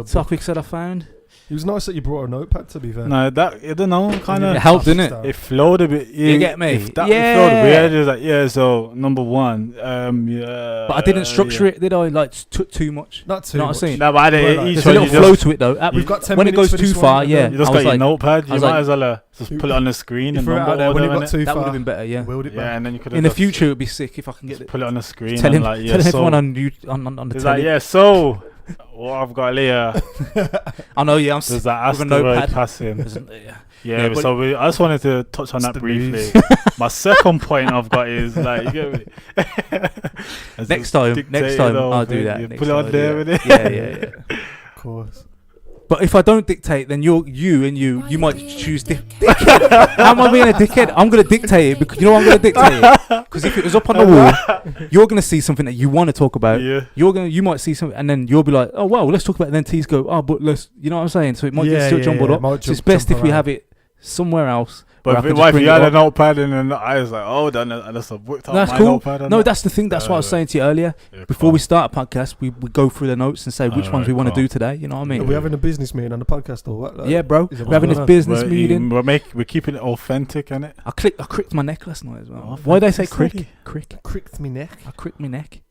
[SPEAKER 1] topics that I found.
[SPEAKER 3] It was nice that you brought a notepad, to be fair.
[SPEAKER 2] No, that I don't know, kind
[SPEAKER 1] It
[SPEAKER 2] of
[SPEAKER 1] helped, didn't it?
[SPEAKER 2] It flowed a bit.
[SPEAKER 1] You get me?
[SPEAKER 2] If that
[SPEAKER 1] Yeah.
[SPEAKER 2] flowed weird, it was like so number one, yeah.
[SPEAKER 1] But I didn't structure it, did I? Like took too much.
[SPEAKER 3] Not too
[SPEAKER 1] Not
[SPEAKER 3] much.
[SPEAKER 1] saying.
[SPEAKER 2] No, but I didn't.
[SPEAKER 3] Well,
[SPEAKER 2] each
[SPEAKER 1] There's a
[SPEAKER 2] one
[SPEAKER 1] little
[SPEAKER 2] you
[SPEAKER 1] flow
[SPEAKER 2] just,
[SPEAKER 1] to it though.
[SPEAKER 3] We've got 10
[SPEAKER 1] when it
[SPEAKER 3] minutes
[SPEAKER 1] goes
[SPEAKER 3] for this
[SPEAKER 1] too far,
[SPEAKER 3] one,
[SPEAKER 1] yeah.
[SPEAKER 2] you just
[SPEAKER 1] I
[SPEAKER 2] got
[SPEAKER 1] was
[SPEAKER 2] your
[SPEAKER 1] like,
[SPEAKER 2] notepad. You
[SPEAKER 1] was
[SPEAKER 2] might
[SPEAKER 1] like-
[SPEAKER 2] as well just put it on the screen
[SPEAKER 3] You
[SPEAKER 2] and
[SPEAKER 3] threw it
[SPEAKER 2] number
[SPEAKER 3] out there when you
[SPEAKER 2] order
[SPEAKER 3] got
[SPEAKER 2] innit?
[SPEAKER 3] too
[SPEAKER 1] that would
[SPEAKER 3] far.
[SPEAKER 1] have been better, yeah.
[SPEAKER 3] Willed it
[SPEAKER 2] Yeah,
[SPEAKER 3] back.
[SPEAKER 2] and then you could
[SPEAKER 1] In the future, it would be sick if I can get
[SPEAKER 2] just
[SPEAKER 1] it.
[SPEAKER 2] put it on the screen.
[SPEAKER 1] Tell
[SPEAKER 2] and like,
[SPEAKER 1] everyone
[SPEAKER 2] so
[SPEAKER 1] on the
[SPEAKER 2] it's
[SPEAKER 1] telly.
[SPEAKER 2] like so. What I've got here.
[SPEAKER 1] I know, yeah. I'm
[SPEAKER 2] There's that
[SPEAKER 1] with a
[SPEAKER 2] asteroid
[SPEAKER 1] notepad.
[SPEAKER 2] passing.
[SPEAKER 1] Yeah.
[SPEAKER 2] Yeah,
[SPEAKER 1] but-
[SPEAKER 2] so I just wanted to touch on that
[SPEAKER 3] the
[SPEAKER 2] briefly.
[SPEAKER 3] news.
[SPEAKER 2] My second point I've got is like, you get me? As
[SPEAKER 1] Next
[SPEAKER 2] a
[SPEAKER 1] time
[SPEAKER 2] dictator,
[SPEAKER 1] I'll do that.
[SPEAKER 2] You
[SPEAKER 1] next
[SPEAKER 2] put it
[SPEAKER 1] time
[SPEAKER 2] on
[SPEAKER 1] I'll do
[SPEAKER 2] there
[SPEAKER 1] that.
[SPEAKER 2] with it.
[SPEAKER 1] Yeah.
[SPEAKER 3] Of course.
[SPEAKER 1] But if I don't dictate, then you might choose dickhead. How am I being a dickhead? I'm gonna dictate it because you know I'm gonna dictate it. Because if it was up on the wall, you're gonna see something that you want to talk about.
[SPEAKER 2] Yeah.
[SPEAKER 1] You might see something, and then you'll be like, oh well, let's talk about it. And then T's go, oh, but let's, you know what I'm saying? So it might get still jumbled up. So it's best if we have it somewhere else.
[SPEAKER 2] But if you had a notepad and I was like, oh, then I just whipped out
[SPEAKER 1] That's
[SPEAKER 2] my
[SPEAKER 1] cool.
[SPEAKER 2] notepad.
[SPEAKER 1] No, that's the thing. That's what I was saying to you earlier.
[SPEAKER 2] Yeah,
[SPEAKER 1] Before we start a podcast, we go through the notes and say which ones we want to
[SPEAKER 2] cool.
[SPEAKER 1] do today. You know what I mean?
[SPEAKER 3] Are we having a business meeting on the podcast or what? Like,
[SPEAKER 1] Yeah, bro.
[SPEAKER 3] is it
[SPEAKER 1] We're having
[SPEAKER 3] what's
[SPEAKER 1] this
[SPEAKER 3] going
[SPEAKER 1] business meeting.
[SPEAKER 2] We're keeping it authentic, innit?
[SPEAKER 1] I cricked my neck last night as well. Why did I say crick?
[SPEAKER 2] Authenticity.
[SPEAKER 1] Crick.
[SPEAKER 3] on? Cricked me neck.
[SPEAKER 1] I cricked my neck.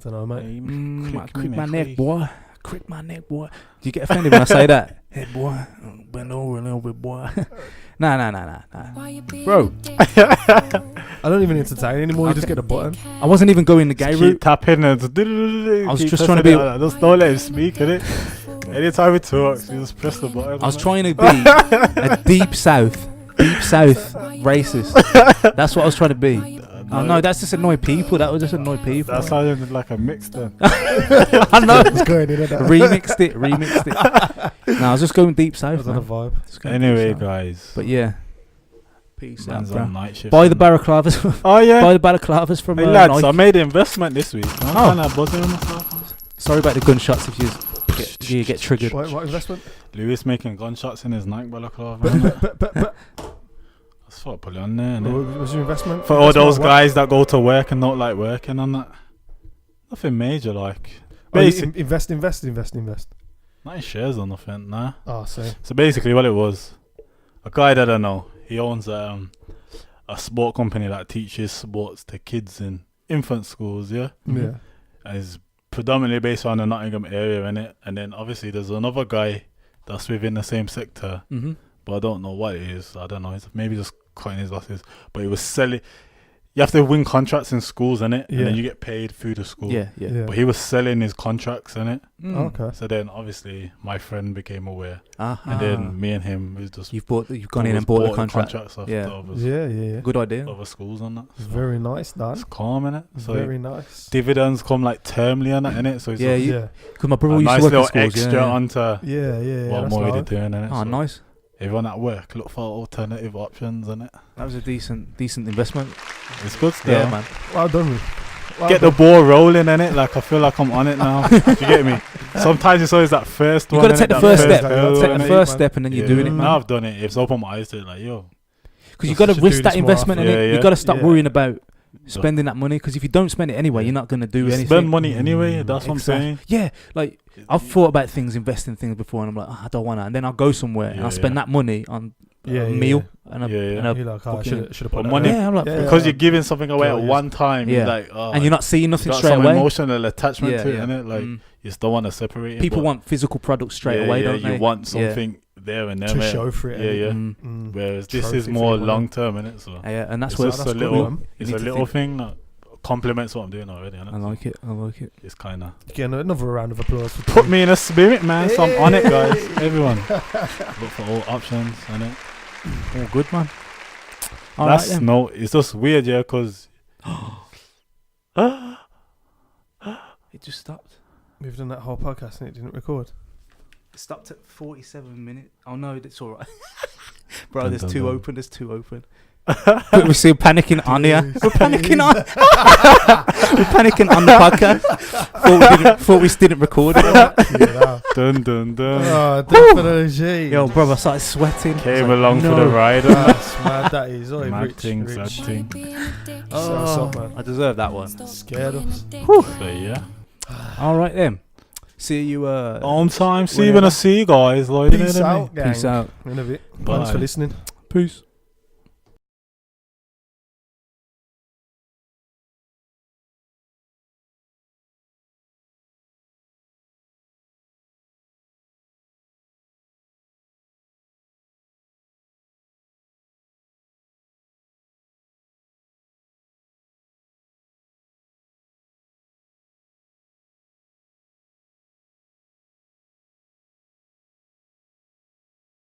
[SPEAKER 3] Don't know, mate.
[SPEAKER 1] I cricked my neck, boy. Crick my neck, boy. Do you get offended when I say that? Hey, boy, bend over a little bit, boy. Nah. Bro.
[SPEAKER 3] I don't even entertain anymore. You just get a button.
[SPEAKER 1] I wasn't even going the gay route.
[SPEAKER 2] Keep tapping and
[SPEAKER 1] I was just trying to be.
[SPEAKER 2] Just don't let him speak, innit? Anytime he talks, you just press the button.
[SPEAKER 1] I was trying to be a deep south racist. That's what I was trying to be. Oh no, that's just annoy people. That was just annoy people.
[SPEAKER 2] That sounded like a mix then.
[SPEAKER 1] I know. Remixed it. No, I was just going deep south.
[SPEAKER 3] On a vibe.
[SPEAKER 2] Anyway, guys.
[SPEAKER 1] But yeah. Peace out, bro.
[SPEAKER 2] Night shift.
[SPEAKER 1] Buy the balaclavas.
[SPEAKER 2] Oh yeah.
[SPEAKER 1] Buy the balaclavas from.
[SPEAKER 2] Hey lads,
[SPEAKER 1] Nike.
[SPEAKER 2] I made an investment this week. I'm kind of buzzing on myself.
[SPEAKER 1] Sorry about the gunshots if you get triggered.
[SPEAKER 3] What investment?
[SPEAKER 2] Lewis making gunshots in his Nike balaclava. That's what I put it on there.
[SPEAKER 3] What was your investment?
[SPEAKER 2] For all those guys that go to work and don't like working on that. Nothing major, like.
[SPEAKER 3] Invest. Not
[SPEAKER 2] in shares or nothing, nah.
[SPEAKER 3] Oh, see.
[SPEAKER 2] So basically what it was, a guy that I know, he owns a sport company that teaches sports to kids in infant schools, yeah?
[SPEAKER 3] Yeah.
[SPEAKER 2] And it's predominantly based on the Nottingham area, innit? And then obviously there's another guy that's within the same sector, but I don't know what it is. I don't know. It's maybe just cutting his losses. But he was selling. You have to win contracts in schools, innit?
[SPEAKER 3] Yeah.
[SPEAKER 2] And then you get paid through the school.
[SPEAKER 1] Yeah.
[SPEAKER 2] But he was selling his contracts, innit?
[SPEAKER 3] Okay.
[SPEAKER 2] So then obviously my friend became aware.
[SPEAKER 1] Uh-huh.
[SPEAKER 2] And then me and him, we just
[SPEAKER 1] You've gone in and bought the contract.
[SPEAKER 2] Contracts off
[SPEAKER 1] Yeah.
[SPEAKER 2] the others,
[SPEAKER 3] Yeah.
[SPEAKER 1] Good idea.
[SPEAKER 2] other schools on that. So
[SPEAKER 3] Very nice, Dan.
[SPEAKER 2] it's calm, innit? So
[SPEAKER 3] Very nice.
[SPEAKER 2] dividends come like termly on that, innit? So it's
[SPEAKER 1] Yeah,
[SPEAKER 2] a
[SPEAKER 3] Yeah.
[SPEAKER 1] Because my brother used
[SPEAKER 2] nice
[SPEAKER 1] to work in
[SPEAKER 2] little
[SPEAKER 1] schools.
[SPEAKER 2] extra
[SPEAKER 1] Yeah.
[SPEAKER 2] onto
[SPEAKER 3] Yeah.
[SPEAKER 2] what I'm
[SPEAKER 3] that's
[SPEAKER 2] already
[SPEAKER 3] loud.
[SPEAKER 2] doing, innit?
[SPEAKER 1] Oh,
[SPEAKER 2] So
[SPEAKER 1] nice.
[SPEAKER 2] everyone at work, look for alternative options, innit?
[SPEAKER 1] That was a decent investment.
[SPEAKER 2] It's good still.
[SPEAKER 1] Yeah, man.
[SPEAKER 3] Well done.
[SPEAKER 2] Get the ball rolling, innit? Like I feel like I'm on it now. Do you get me? Sometimes it's always that first
[SPEAKER 1] You
[SPEAKER 2] one.
[SPEAKER 1] got to take the
[SPEAKER 2] innit?
[SPEAKER 1] first
[SPEAKER 2] That
[SPEAKER 1] step.
[SPEAKER 2] hurdle,
[SPEAKER 1] Take the
[SPEAKER 2] innit?
[SPEAKER 1] first step, and then you're doing it,
[SPEAKER 2] Now
[SPEAKER 1] man.
[SPEAKER 2] I've done it. It's opened my eyes to it. Like, yo,
[SPEAKER 1] Because you got to
[SPEAKER 3] Should
[SPEAKER 1] risk
[SPEAKER 3] do
[SPEAKER 1] that
[SPEAKER 3] this more
[SPEAKER 1] investment,
[SPEAKER 3] often.
[SPEAKER 1] and
[SPEAKER 2] Yeah,
[SPEAKER 1] you
[SPEAKER 2] yeah.
[SPEAKER 1] got to stop
[SPEAKER 3] Yeah.
[SPEAKER 1] worrying about spending that money. Because if you don't spend it anyway, you're not going to do
[SPEAKER 2] you
[SPEAKER 1] anything.
[SPEAKER 2] spend money anyway. That's what I'm
[SPEAKER 1] Exactly.
[SPEAKER 2] saying.
[SPEAKER 1] Yeah, like I've thought about things, investing things before, and I'm like, I don't want to. And then I'll go somewhere and
[SPEAKER 2] Yeah,
[SPEAKER 1] I'll spend
[SPEAKER 2] yeah.
[SPEAKER 1] that money on
[SPEAKER 3] Yeah,
[SPEAKER 1] a
[SPEAKER 3] yeah,
[SPEAKER 1] meal and a,
[SPEAKER 2] Yeah, yeah.
[SPEAKER 1] and a
[SPEAKER 3] You're like, oh, I
[SPEAKER 1] fucking-
[SPEAKER 3] should have
[SPEAKER 2] But
[SPEAKER 3] put
[SPEAKER 2] money-
[SPEAKER 3] that.
[SPEAKER 1] yeah, I'm like,
[SPEAKER 3] Yeah.
[SPEAKER 2] Because you're giving something away
[SPEAKER 3] Yeah,
[SPEAKER 2] at
[SPEAKER 3] yeah.
[SPEAKER 2] one time.
[SPEAKER 1] Yeah.
[SPEAKER 2] You're like, oh,
[SPEAKER 1] and you're not seeing
[SPEAKER 2] you
[SPEAKER 1] nothing
[SPEAKER 2] got
[SPEAKER 1] straight
[SPEAKER 2] some
[SPEAKER 1] away.
[SPEAKER 2] emotional attachment to it,
[SPEAKER 1] Yeah.
[SPEAKER 2] innit? Like, you still want to separate it.
[SPEAKER 1] People
[SPEAKER 2] but
[SPEAKER 1] want physical products straight
[SPEAKER 2] yeah,
[SPEAKER 1] away,
[SPEAKER 2] yeah,
[SPEAKER 1] don't they?
[SPEAKER 2] You want
[SPEAKER 1] Yeah.
[SPEAKER 2] something there and there.
[SPEAKER 3] to
[SPEAKER 2] mate.
[SPEAKER 3] show for it.
[SPEAKER 2] Yeah, yeah.
[SPEAKER 1] Mm.
[SPEAKER 2] Whereas this
[SPEAKER 3] Trophy
[SPEAKER 2] is
[SPEAKER 3] for
[SPEAKER 2] more
[SPEAKER 3] your money.
[SPEAKER 2] long term, innit? So
[SPEAKER 1] Yeah, and that's
[SPEAKER 2] it's
[SPEAKER 1] where
[SPEAKER 2] just
[SPEAKER 3] that's
[SPEAKER 2] a
[SPEAKER 3] cool,
[SPEAKER 2] little.
[SPEAKER 3] man.
[SPEAKER 2] It's
[SPEAKER 1] You
[SPEAKER 2] a
[SPEAKER 1] need to
[SPEAKER 2] little
[SPEAKER 1] think-
[SPEAKER 2] thing that complements what I'm doing already, innit?
[SPEAKER 1] I like it. I like it.
[SPEAKER 2] It's kind of
[SPEAKER 3] Again, another round of applause. For
[SPEAKER 2] put me in a spirit, man. So I'm on it, guys. Everyone, look for all options, innit?
[SPEAKER 1] All good, man. All
[SPEAKER 2] That's
[SPEAKER 1] right, then.
[SPEAKER 2] no. It's just weird, yeah, because
[SPEAKER 1] It just stopped.
[SPEAKER 3] We've done that whole podcast and it didn't record.
[SPEAKER 1] It stopped at 47 minutes. Oh no, it's all right. Bro,
[SPEAKER 2] Dun,
[SPEAKER 1] there's
[SPEAKER 2] dun,
[SPEAKER 1] two
[SPEAKER 2] dun.
[SPEAKER 1] open. There's two open. We're still panicking on here. We're panicking on. We're panicking on the podcast. Thought we didn't record it.
[SPEAKER 2] dun dun dun.
[SPEAKER 3] Oh, definitely.
[SPEAKER 1] Yo, bro, I started sweating.
[SPEAKER 2] Came
[SPEAKER 1] I was like,
[SPEAKER 2] along for
[SPEAKER 1] no.
[SPEAKER 2] the ride.
[SPEAKER 3] That's mad. That is. Oh,
[SPEAKER 2] Mad
[SPEAKER 3] rich,
[SPEAKER 2] thing, sad
[SPEAKER 3] rich.
[SPEAKER 2] thing.
[SPEAKER 1] Oh,
[SPEAKER 3] What's up, man?
[SPEAKER 1] I deserve that one.
[SPEAKER 3] Scared us.
[SPEAKER 2] So yeah,
[SPEAKER 1] All right then. See you.
[SPEAKER 2] on time. See you when I
[SPEAKER 3] Whenever.
[SPEAKER 2] see you guys. Like,
[SPEAKER 3] Peace out, gang.
[SPEAKER 1] Peace out.
[SPEAKER 3] In a bit.
[SPEAKER 2] Bye.
[SPEAKER 3] Thanks for listening.
[SPEAKER 1] Peace.